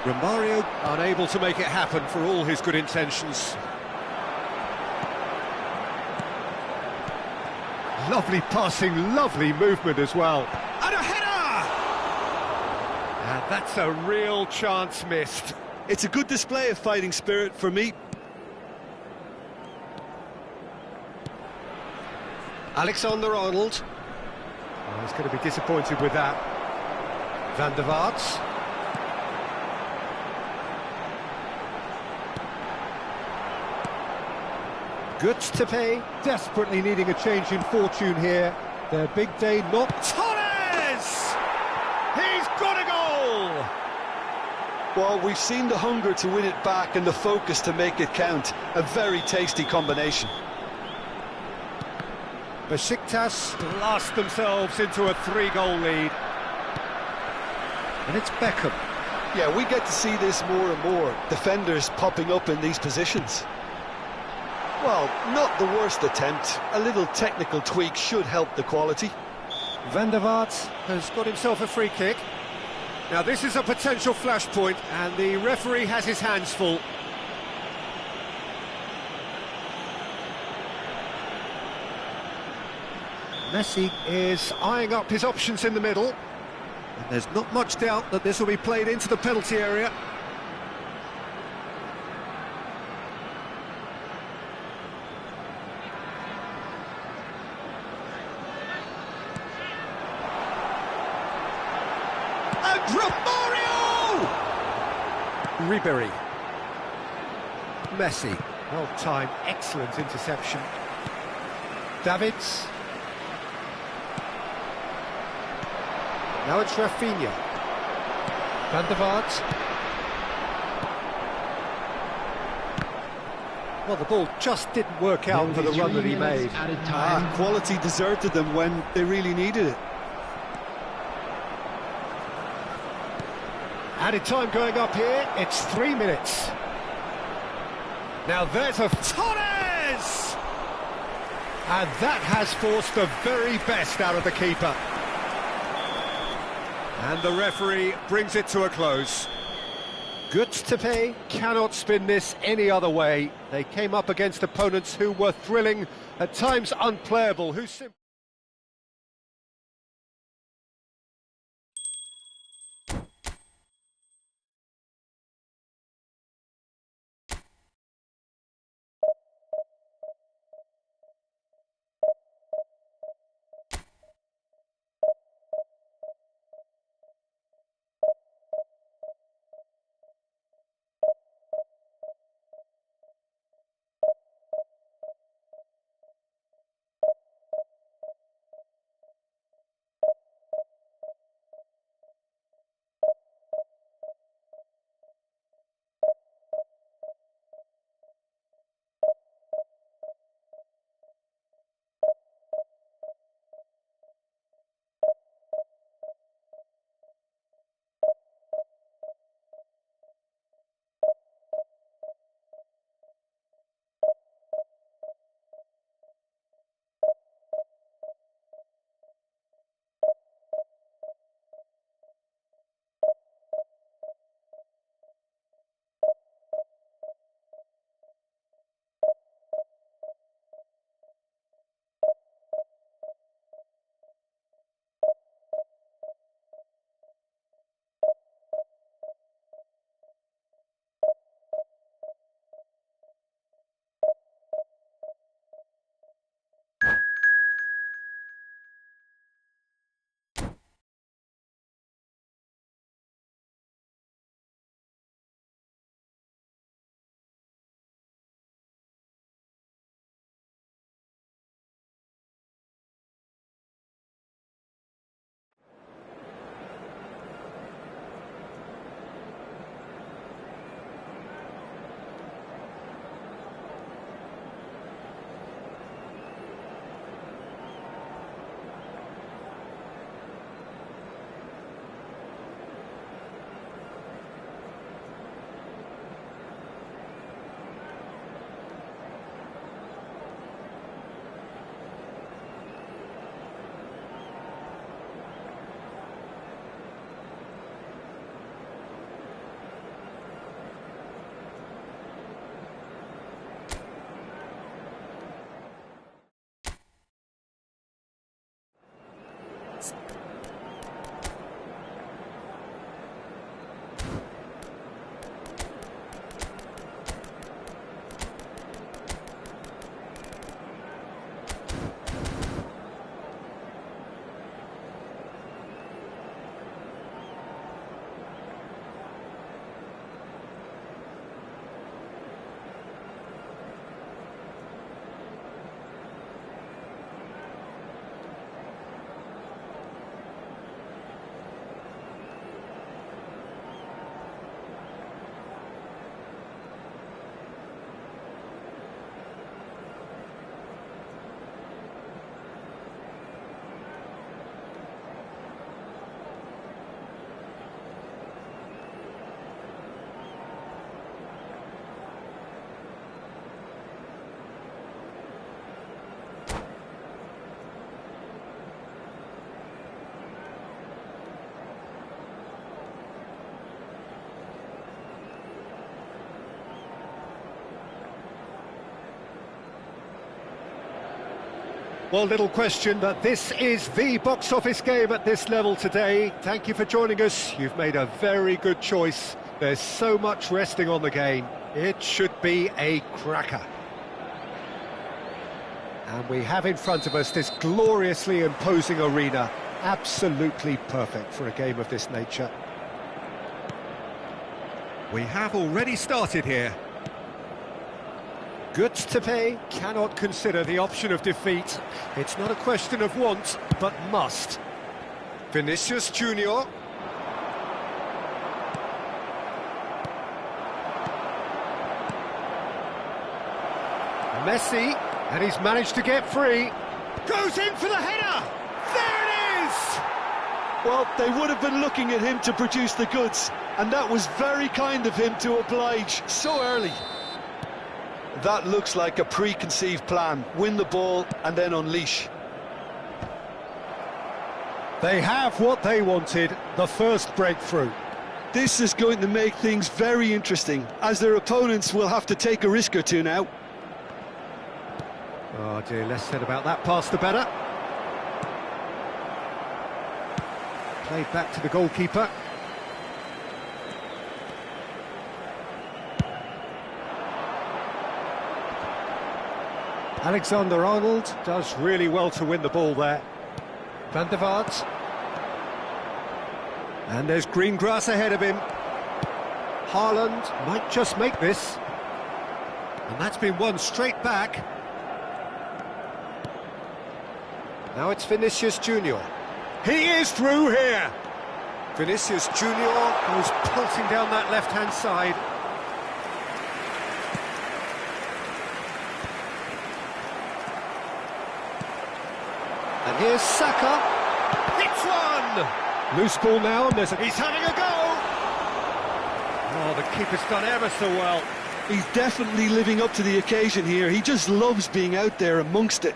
Romario unable to make it happen for all his good intentions. Lovely passing, lovely movement as well. And a header! And that's a real chance missed. It's a good display of fighting spirit for me. Alexander-Arnold. Oh, he's going to be disappointed with that. Van der Vaart. Goods to pay, desperately needing a change in fortune here. Their big day not... Torres! He's got a goal! Well, we've seen the hunger to win it back and the focus to make it count. A very tasty combination. Besiktas blast themselves into a 3-goal lead. And it's Beckham. Yeah, we get to see this more and more. Defenders popping up in these positions. Well, not the worst attempt. A little technical tweak should help the quality. Van der Vaart has got himself a free kick. Now this is a potential flashpoint, and the referee has his hands full. Messi is eyeing up his options in the middle. And there's not much doubt that this will be played into the penalty area. And Romario! Ribéry. Messi. Well-timed, excellent interception. Davids. Now it's Rafinha. Van der Vaart. Well, the ball just didn't work out for the run that he made. Quality deserted them when they really needed it. Added time going up here, it's 3 minutes. Now there's a Torres! And that has forced the very best out of the keeper. And the referee brings it to a close. Goods to pay, cannot spin this any other way. They came up against opponents who were thrilling, at times unplayable, who simply... Well, little question that this is the box office game at this level today. Thank you for joining us. You've made a very good choice. There's so much resting on the game. It should be a cracker. And we have in front of us this gloriously imposing arena. Absolutely perfect for a game of this nature. We have already started here. Goods to pay, cannot consider the option of defeat. It's not a question of want, but must. Vinicius Junior. Messi, and he's managed to get free. Goes in for the header! There it is! Well, they would have been looking at him to produce the goods, and that was very kind of him to oblige so early. That looks like a preconceived plan. Win the ball and then unleash. They have what they wanted, the first breakthrough. This is going to make things very interesting, as their opponents will have to take a risk or two now. Oh dear, less said about that pass the better. Played back to the goalkeeper. Alexander-Arnold does really well to win the ball there. Van der Vaart. And there's green grass ahead of him. Haaland might just make this. And that's been won straight back. Now it's Vinicius Junior. He is through here. Vinicius Junior goes pulsing down that left-hand side. And here's Saka. Hits one! Loose ball now, and he's having a go! Oh, the keeper's done ever so well. He's definitely living up to the occasion here. He just loves being out there amongst it.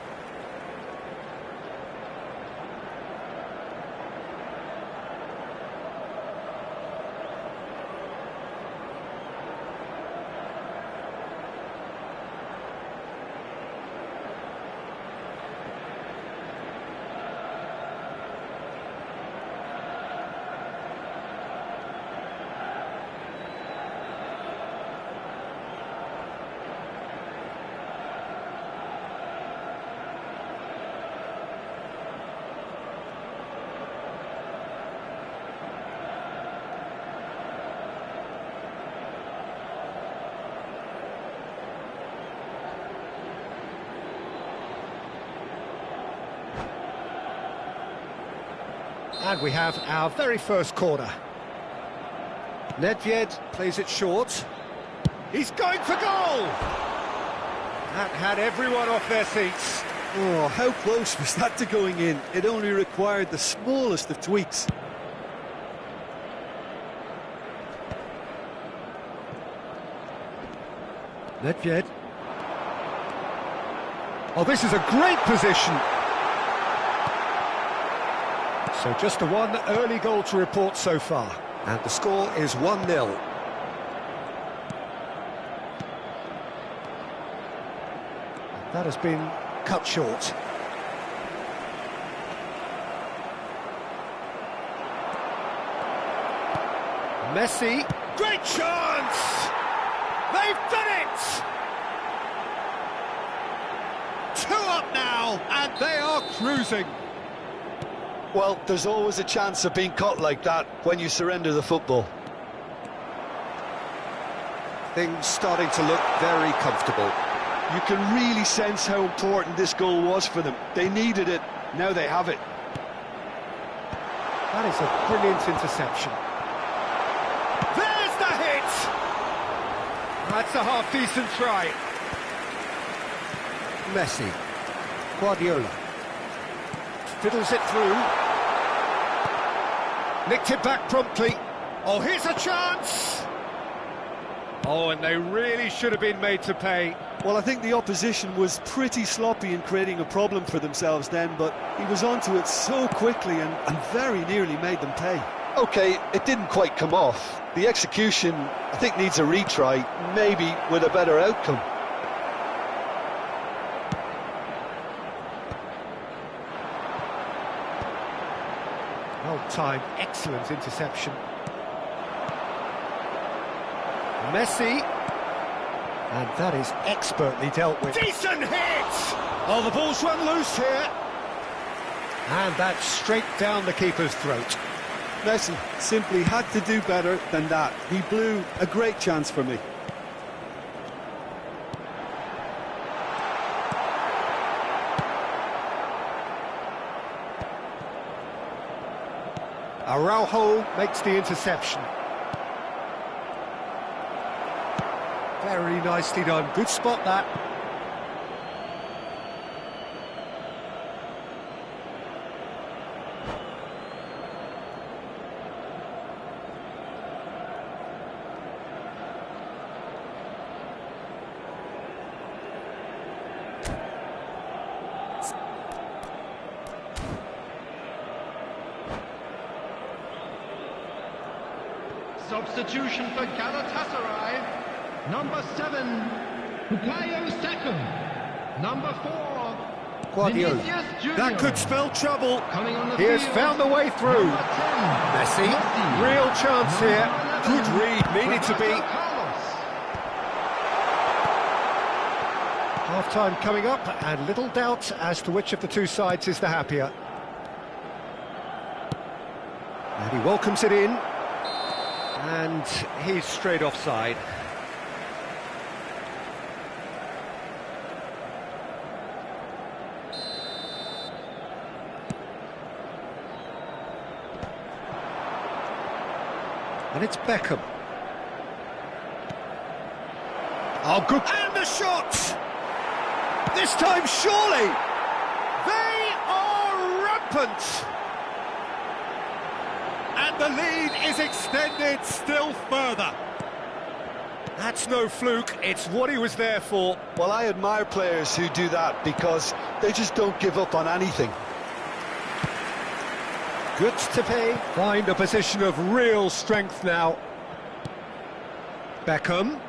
And we have our very first corner. Nedved plays it short. He's going for goal! That had everyone off their seats. Oh, how close was that to going in? It only required the smallest of tweaks. Nedved. Oh, this is a great position. So just the one early goal to report so far. And the score is 1-0. That has been cut short. Messi. Great chance! They've done it! 2 up now, and they are cruising. Well, there's always a chance of being caught like that when you surrender the football. Things starting to look very comfortable. You can really sense how important this goal was for them. They needed it, now they have it. That is a brilliant interception. There's the hit! That's a half-decent try. Messi. Guardiola. Fiddles it through. Nicked it back promptly. Oh, here's a chance! Oh, and they really should have been made to pay. Well, I think the opposition was pretty sloppy in creating a problem for themselves then, but he was onto it so quickly and very nearly made them pay. OK, it didn't quite come off. The execution, I think, needs a retry, maybe with a better outcome. time, excellent interception. Messi, and that is expertly dealt with. Decent hit! Oh, the ball's run loose here. And that's straight down the keeper's throat. Messi simply had to do better than that. He blew a great chance for me. Araujo makes the interception. Very nicely done. Good spot, that. Substitution for Galatasaray. Number 7, Bukayo Saka. Number 4, Guardiola. Vinicius Junior. That could spell trouble. Coming on the He has field, found the way through. Number 10, Messi, Messi. real chance Number here. 11, Good read, needed to be. Roberto Carlos. Half-time coming up, and little doubt as to which of the two sides is the happier. And he welcomes it in, and he's straight offside. And it's Beckham. Oh, good. And the shot! This time, surely! They are rampant! And the lead is extended still further. That's no fluke, it's what he was there for. Well, I admire players who do that because they just don't give up on anything. Good to pay. Find a position of real strength now. Beckham.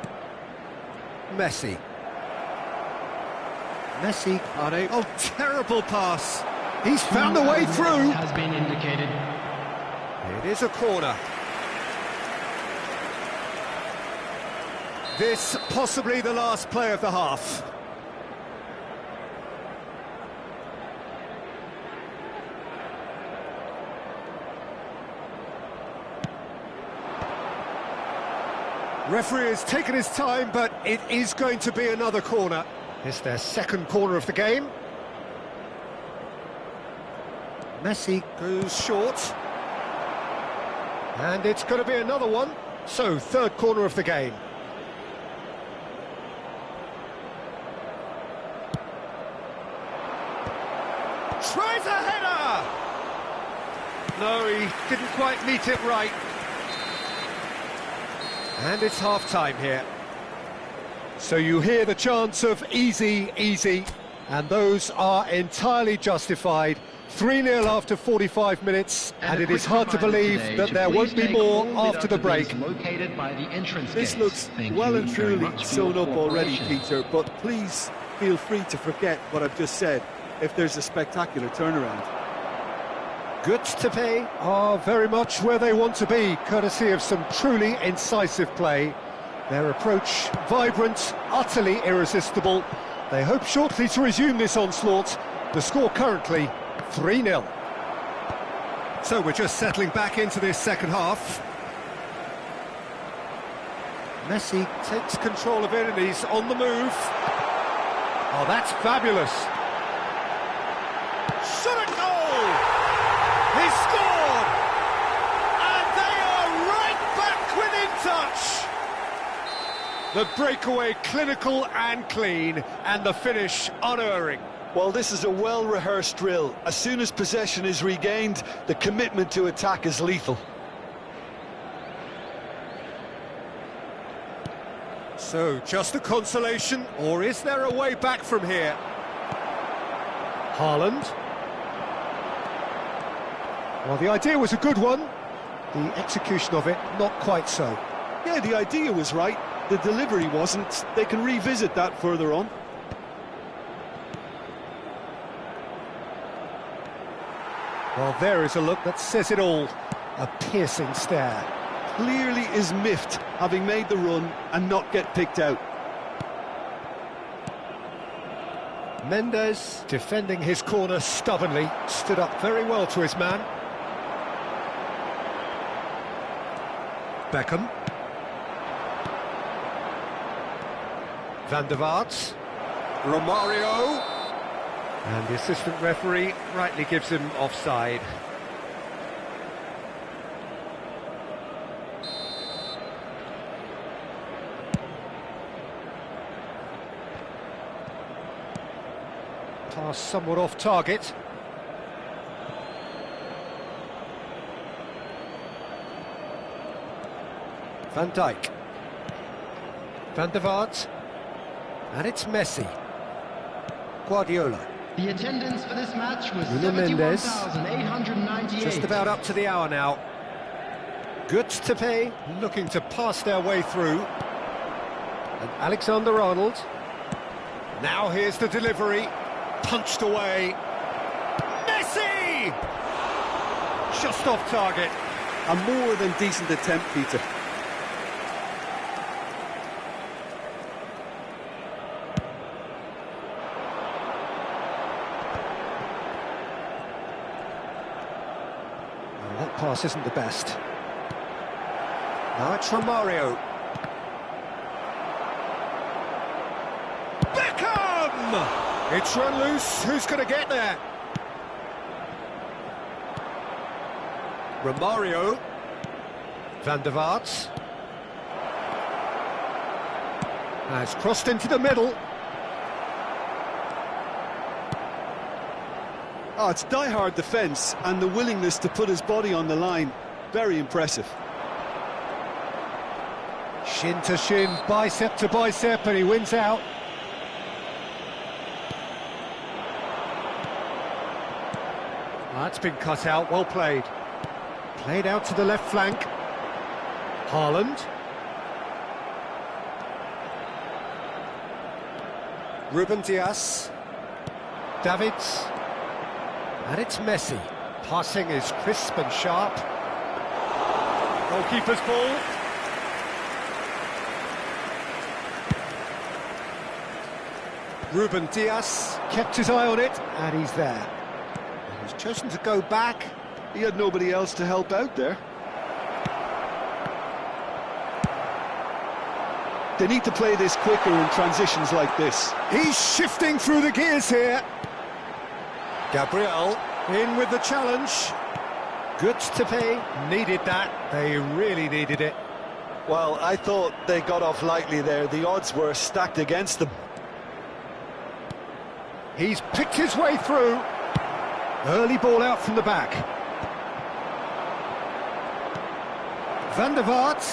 Messi. Messi. Oh, terrible pass. He's found a way through. Has been indicated. It is a corner. This possibly the last play of the half. Referee has taken his time, but it is going to be another corner. It's their second corner of the game. Messi goes short. And it's going to be another one. So, third corner of the game. Tries a header! No, he didn't quite meet it right. And it's half-time here. So you hear the chants of easy, easy, and those are entirely justified. 3-0 after 45 minutes, and it is hard to believe that there won't be more after the break. Located by the entrance This gates. looks Thank well you and very truly much for sewn your up already, cooperation. Peter, but please feel free to forget what I've just said if there's a spectacular turnaround. Good to pay are very much where they want to be, courtesy of some truly incisive play. Their approach vibrant, utterly irresistible. They hope shortly to resume this onslaught. The score currently 3-0. So we're just settling back into this second half. Messi takes control of it and he's on the move. Oh, that's fabulous. Shot at goal! He scored! And they are right back within touch! The breakaway clinical and clean, and the finish unerring. Well, this is a well-rehearsed drill. As soon as possession is regained, the commitment to attack is lethal. So, just a consolation, or is there a way back from here? Haaland. Well, the idea was a good one. The execution of it, not quite so. Yeah, the idea was right. The delivery wasn't. They can revisit that further on. Well, there is a look that says it all. A piercing stare. Clearly is miffed, having made the run and not get picked out. Mendes, defending his corner stubbornly, stood up very well to his man. Beckham. Van der Vaart. Romario. And the assistant referee rightly gives him offside. Pass somewhat off target. Van Dijk. Van der Vaart. And it's Messi. Guardiola. The attendance for this match was Nuno Mendes. 71,898. Just about up to the hour now. Goods to pay, looking to pass their way through. And Alexander-Arnold. Now here's the delivery. Punched away. Messi! Just off target. A more than decent attempt, Peter. Well, that pass isn't the best. Now it's Romario. Beckham! It's run loose. Who's going to get there? Romario. Van der Vaart. Has crossed into the middle. Oh, it's die-hard defence and the willingness to put his body on the line. Very impressive. Shin to shin, bicep to bicep, and he wins out. That's been cut out, well played. Played out to the left flank. Haaland. Ruben Dias. Davids. And it's Messi. Passing is crisp and sharp. Goalkeeper's ball. Ruben Dias kept his eye on it, and he's there. He's chosen to go back. He had nobody else to help out there. They need to play this quicker in transitions like this. He's shifting through the gears here. Gabriel in with the challenge. Goods to pay. Needed that. They really needed it. Well, I thought they got off lightly there. The odds were stacked against them. He's picked his way through. Early ball out from the back. Van der Vaart.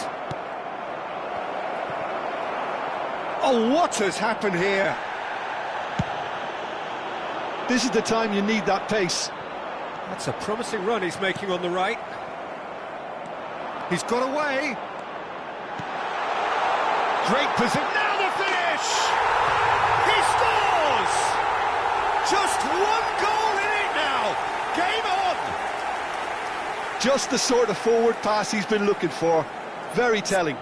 Oh, what has happened here? This is the time you need that pace. That's a promising run he's making on the right. He's got away. Great position. Now the finish! He scores! Just one goal in it now. Game on! Just the sort of forward pass he's been looking for. Very telling.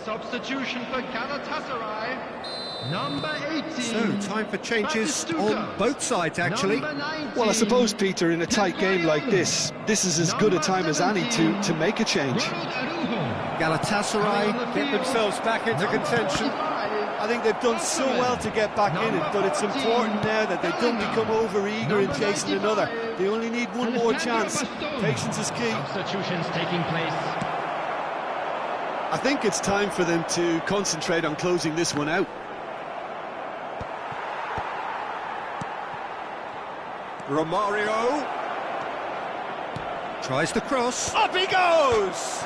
Substitution for Galatasaray, number 18. So, time for changes on both sides, actually. Well, I suppose, Peter, in a tight game like this is as good a time as any to make a change. Ronald Araujo. Galatasaray get themselves back into contention. I think they've done so well to get back in it, but it's important now that they don't become over-eager in chasing another. They only need one more chance. Patience is key. Substitutions taking place. I think it's time for them to concentrate on closing this one out. Romario tries the cross. Up he goes!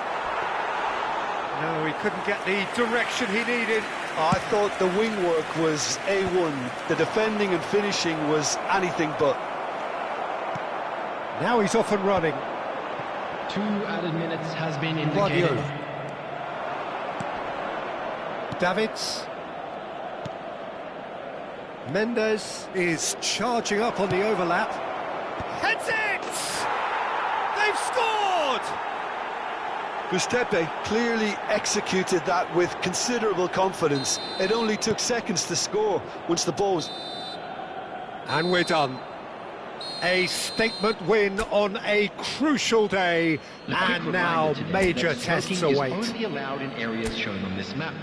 No, he couldn't get the direction he needed. I thought the wing work was A1. The defending and finishing was anything but. Now he's off and running. 2 added minutes has been indicated. Davids. Mendes is charging up on the overlap. Heads it! They've scored! Gustepe clearly executed that with considerable confidence. It only took seconds to score once the ball was... And we're done. A statement win on a crucial day, and now major tests await. Is only allowed in areas shown on this map.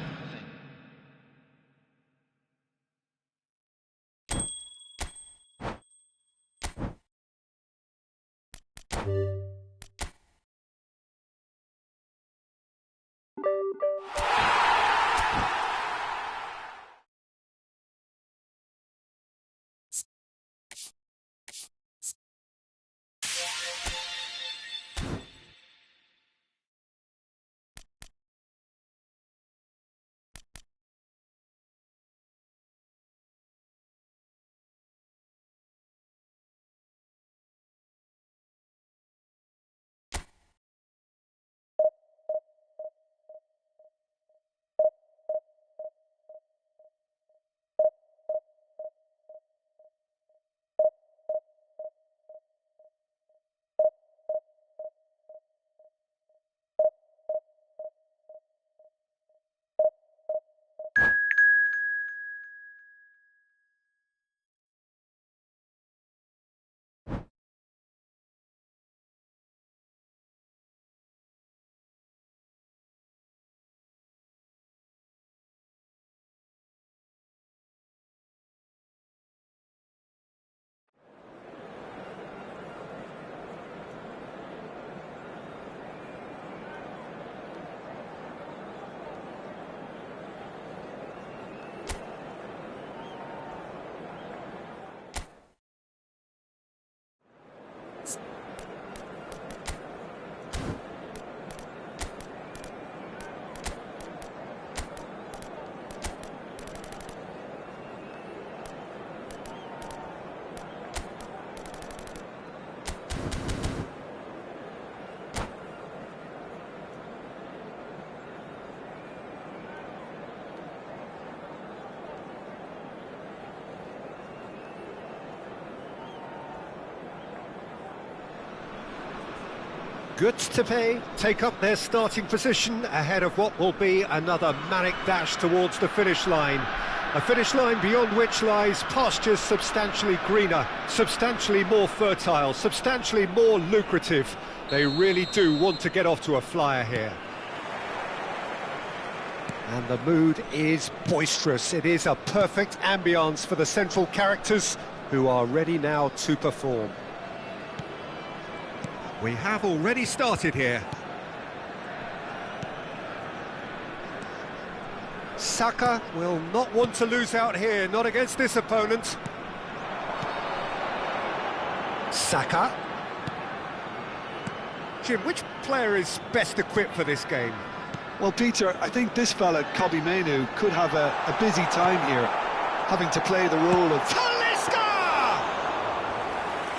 Gustepe take up their starting position ahead of what will be another manic dash towards the finish line. A finish line beyond which lies pastures substantially greener, substantially more fertile, substantially more lucrative. They really do want to get off to a flyer here. And the mood is boisterous. It is a perfect ambience for the central characters who are ready now to perform. We have already started here. Saka will not want to lose out here, not against this opponent. Saka. Jim, which player is best equipped for this game? Well, Peter, I think this fella, Kobbie Mainoo, could have a busy time here, having to play the role of...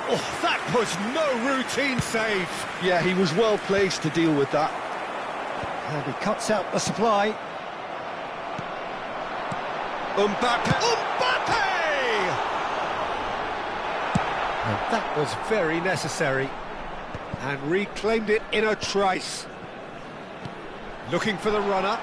Oh, that was no routine save. Yeah, he was well placed to deal with that. And he cuts out the supply. Mbappe! And that was very necessary. And reclaimed it in a trice. Looking for the runner.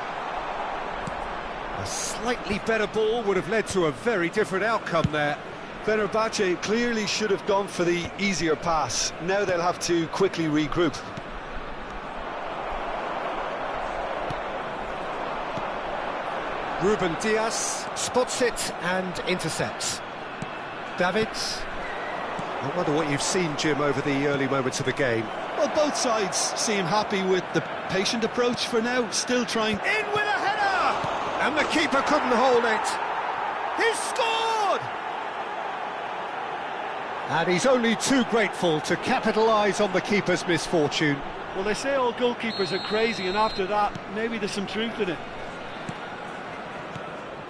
A slightly better ball would have led to a very different outcome there. Fenerbahce clearly should have gone for the easier pass. Now they'll have to quickly regroup. Ruben Diaz spots it and intercepts. Davids. I wonder what you've seen, Jim, over the early moments of the game. Well, both sides seem happy with the patient approach for now, still trying. In with a header! And the keeper couldn't hold it. He's scored! And he's only too grateful to capitalise on the keeper's misfortune. Well, they say all goalkeepers are crazy, and after that, maybe there's some truth in it.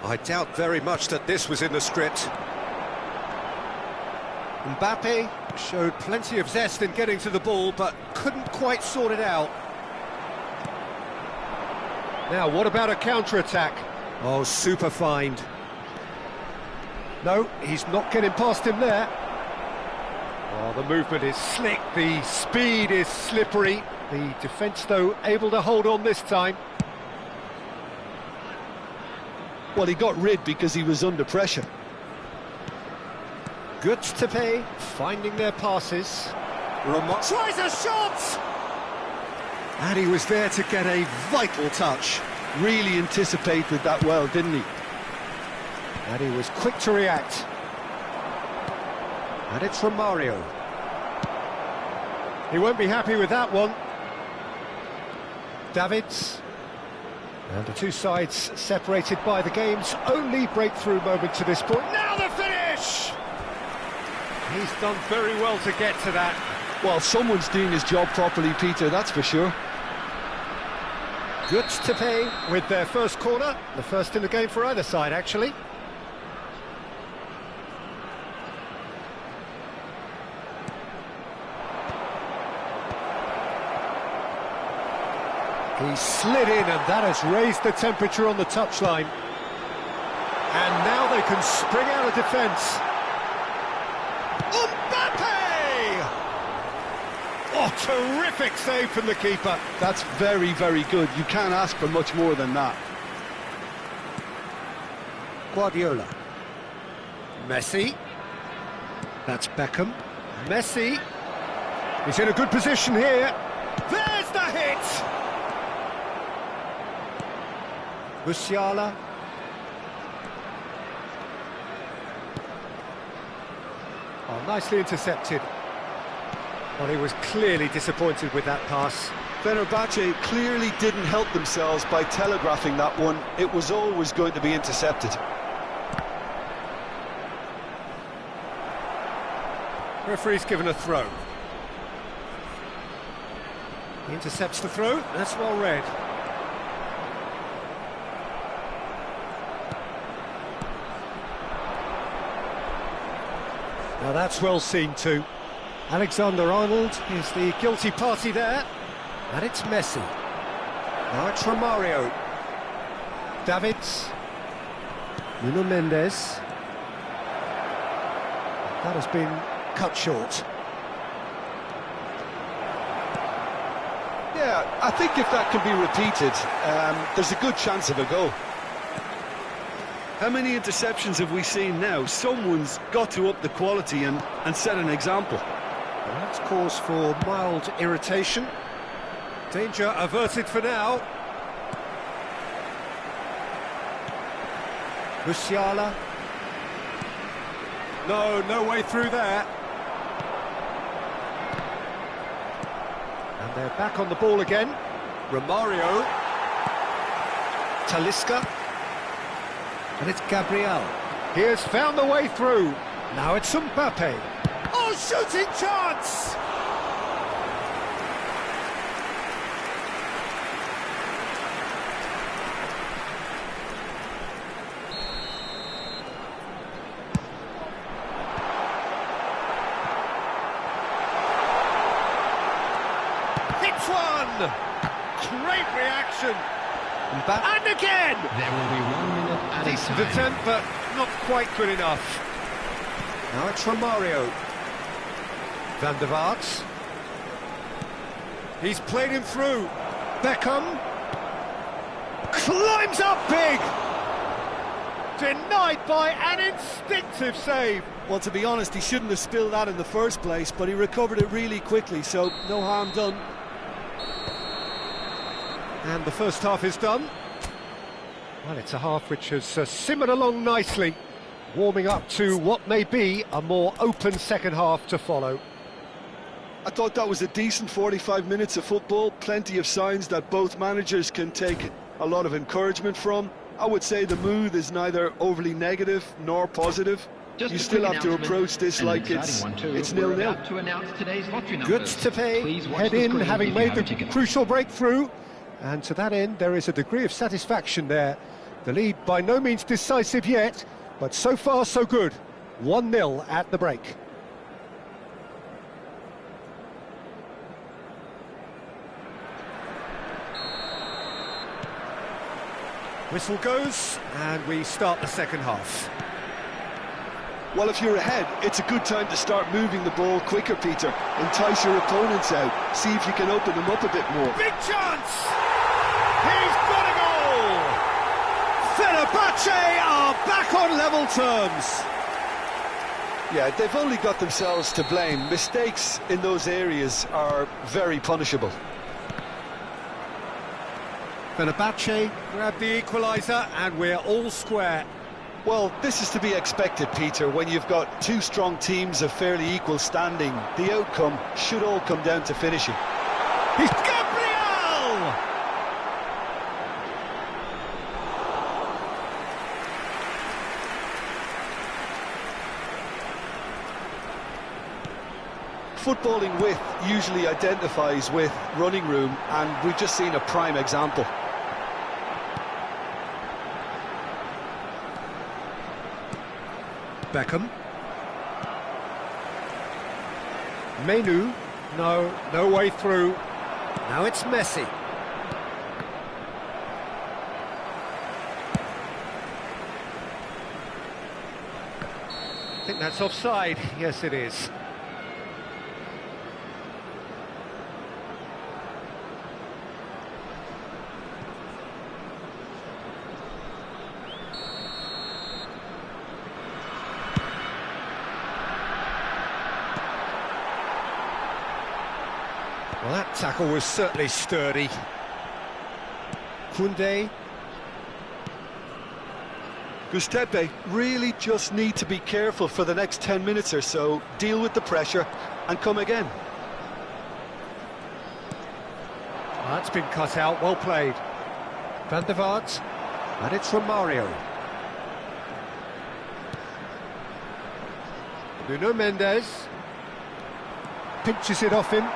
I doubt very much that this was in the script. Mbappe showed plenty of zest in getting to the ball, but couldn't quite sort it out. Now, what about a counter-attack? Oh, super find. No, he's not getting past him there. Oh, the movement is slick, the speed is slippery. The defence, though, able to hold on this time. Well, he got rid because he was under pressure. Good to pay, finding their passes. Tries a shot! And he was there to get a vital touch. Really anticipated that well, didn't he? And he was quick to react. And it's Romario. He won't be happy with that one. Davids. And the two sides separated by the game's only breakthrough moment to this point. Now the finish! He's done very well to get to that. Well, someone's doing his job properly, Peter, that's for sure. Good to pay with their first corner. The first in the game for either side, actually. He slid in, and that has raised the temperature on the touchline. And now they can spring out of defence. Mbappe! Oh, terrific save from the keeper. That's very, very good. You can't ask for much more than that. Guardiola. Messi. That's Beckham. Messi. He's in a good position here. There's the hit! Musiala. Oh, nicely intercepted. Well, he was clearly disappointed with that pass. Fenerbahce clearly didn't help themselves by telegraphing that one. It was always going to be intercepted. Referee's given a throw. He intercepts the throw. That's well read. Now that's well seen too. Alexander-Arnold is the guilty party there. And it's Messi. Now it's Romario. Davids. Nuno Mendes. That has been cut short. Yeah, I think if that can be repeated, there's a good chance of a goal. How many interceptions have we seen now? Someone's got to up the quality and set an example. Well, that's cause for mild irritation. Danger averted for now. Musiala. No way through there. And they're back on the ball again. Romario. Talisca. And it's Gabriel. He has found the way through. Now it's Mbappe. Oh, shooting chance! Hits one! Great reaction! And again! There will be 1 minute at a time. Attempt, but not quite good enough. Now it's Romario. Van der Vaart. He's played him through. Beckham. Climbs up big! Denied by an instinctive save. Well, to be honest, he shouldn't have spilled that in the first place, but he recovered it really quickly, so no harm done. And the first half is done. Well, it's a half which has simmered along nicely, warming up to what may be a more open second half to follow. I thought that was a decent 45 minutes of football, plenty of signs that both managers can take a lot of encouragement from. I would say the mood is neither overly negative nor positive. You still have to approach this like it's 0-0. Goods to pay, head in, having made the crucial breakthrough. And to that end, there is a degree of satisfaction there. The lead by no means decisive yet, but so far so good. 1-0 at the break. Whistle goes, and we start the second half. Well, if you're ahead, it's a good time to start moving the ball quicker, Peter. Entice your opponents out. See if you can open them up a bit more. Big chance! He's got a goal! Fenerbahce are back on level terms. Yeah, they've only got themselves to blame. Mistakes in those areas are very punishable. Fenerbahce grab the equaliser, and we're all square. Well, this is to be expected, Peter. When you've got two strong teams of fairly equal standing, the outcome should all come down to finishing. He's Gabriel! Footballing width usually identifies with running room, and we've just seen a prime example. Beckham. Menu. No way through. Now it's Messi. I think that's offside. Yes, it is. Well, that tackle was certainly sturdy. Koundé. Gustepe really just need to be careful for the next 10 minutes or so, deal with the pressure and come again. Well, that's been cut out, well played. Van der Vaart, and it's from Mario. Nuno Mendes pinches it off him.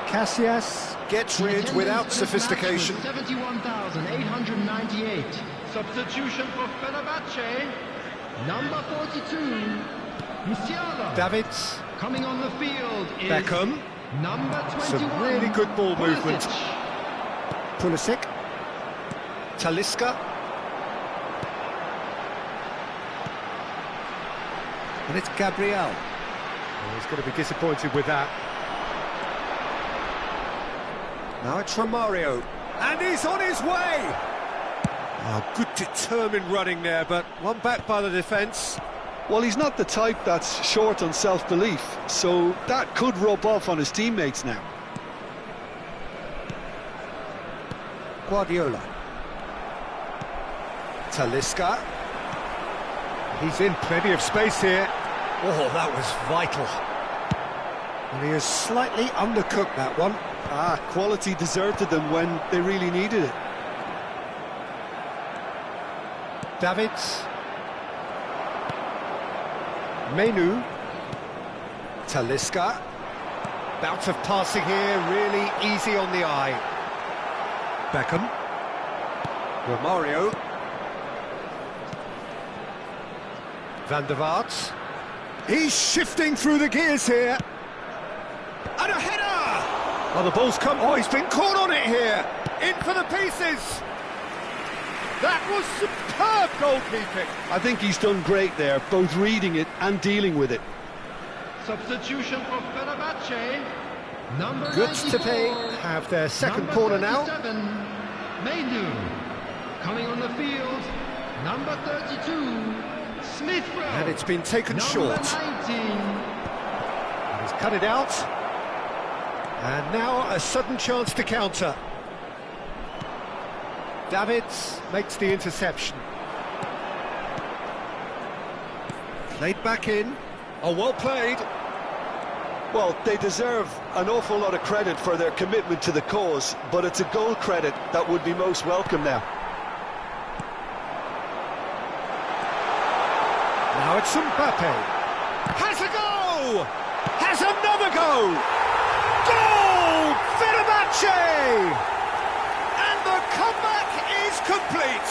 Casillas gets rid without sophistication. 71,898. Substitution for Fenerbahce. Number 42, Musiala. Davids. Coming on the field is Beckham. number 21. Some really good ball movement. Pulisic. Pulisic. Talisca. And it's Gabriel. Oh, he's going to be disappointed with that. Now it's Romario, and he's on his way! Oh, good determined running there, but one back by the defence. Well, he's not the type that's short on self-belief, so that could rub off on his teammates now. Guardiola. Talisca. He's in plenty of space here. Oh, that was vital. And he has slightly undercooked that one. Quality deserted them when they really needed it. Davids. Menu. Talisca. Bout of passing here, really easy on the eye. Beckham. Romario. Van der Vaart. He's shifting through the gears here. And a header! Oh, the ball's come. Oh, he's been caught on it here. In for the pieces. That was superb goalkeeping. I think he's done great there, both reading it and dealing with it. Substitution for Fenerbahce. Number Goods to 94, pay have their second number corner now. 37, Menu. Coming on the field, number 32, Smith Rowe. And it's been taken number short. 19. And he's cut it out. And now a sudden chance to counter. Davids makes the interception. Played back in. Oh, well played. Well, they deserve an awful lot of credit for their commitment to the cause, but it's a goal credit that would be most welcome now. Now it's Mbappe. Has a go! Has another go! Goal! Fenerbahce! And the comeback is complete.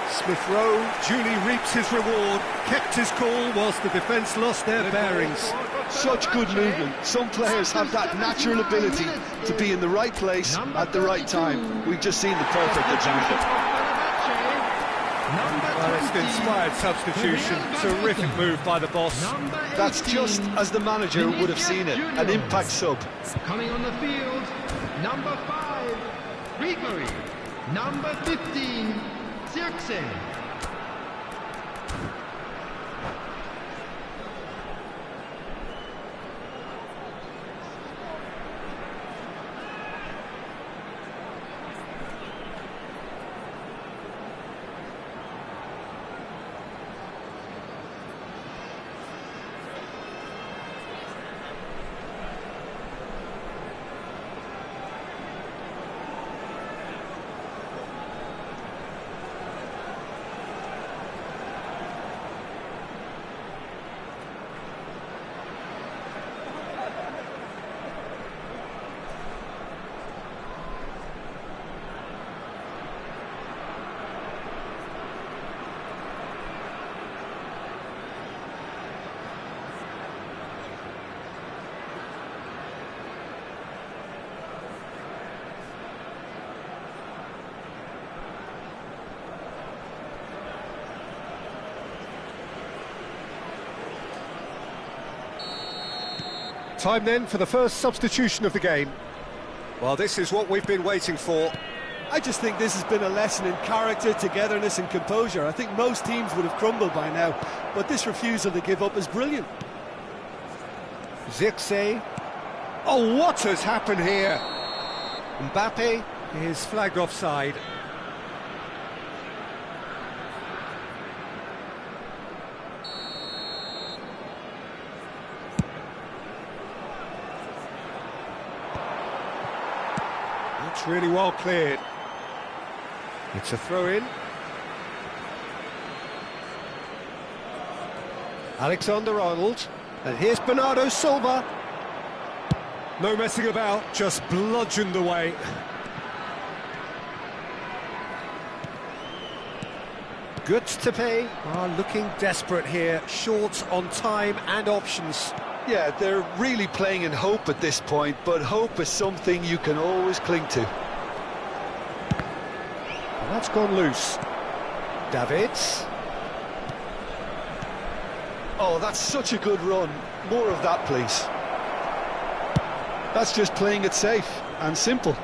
Smith Rowe duly reaps his reward, kept his cool whilst the defence lost their bearings. Such good movement. Some players have that natural ability to be in the right place at the right time. We've just seen the perfect example. Well, it's an inspired substitution. Terrific move by the boss. That's just as the manager would have seen it. An impact sub. Coming on the field, number 5, Ribery. Number 15, Zirkzee. Time then for the first substitution of the game. Well, this is what we've been waiting for. I just think this has been a lesson in character, togetherness and composure. I think most teams would have crumbled by now, but this refusal to give up is brilliant. Zirkzee. Oh, what has happened here? Mbappe is flagged offside. It's really well cleared. It's a throw-in. Alexander-Arnold. And here's Bernardo Silva. No messing about, just bludgeoned away. Gutztepe are looking desperate here, short on time and options. Yeah, they're really playing in hope at this point, but hope is something you can always cling to. And that's gone loose. Davids. Oh, that's such a good run. More of that, please. That's just playing it safe and simple.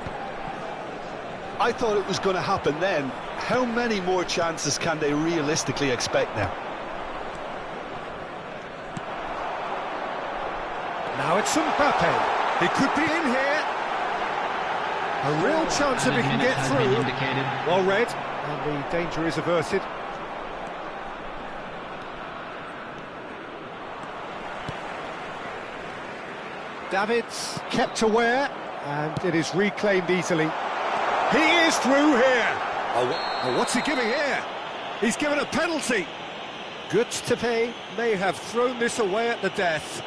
I thought it was going to happen then. How many more chances can they realistically expect now? Now it's Mbappe. He could be in here. A real chance if he can get through. Well read, and the danger is averted. Davids kept aware, and it is reclaimed easily. He is through here. Oh, what's he giving here? He's given a penalty. Gutztepe may have thrown this away at the death.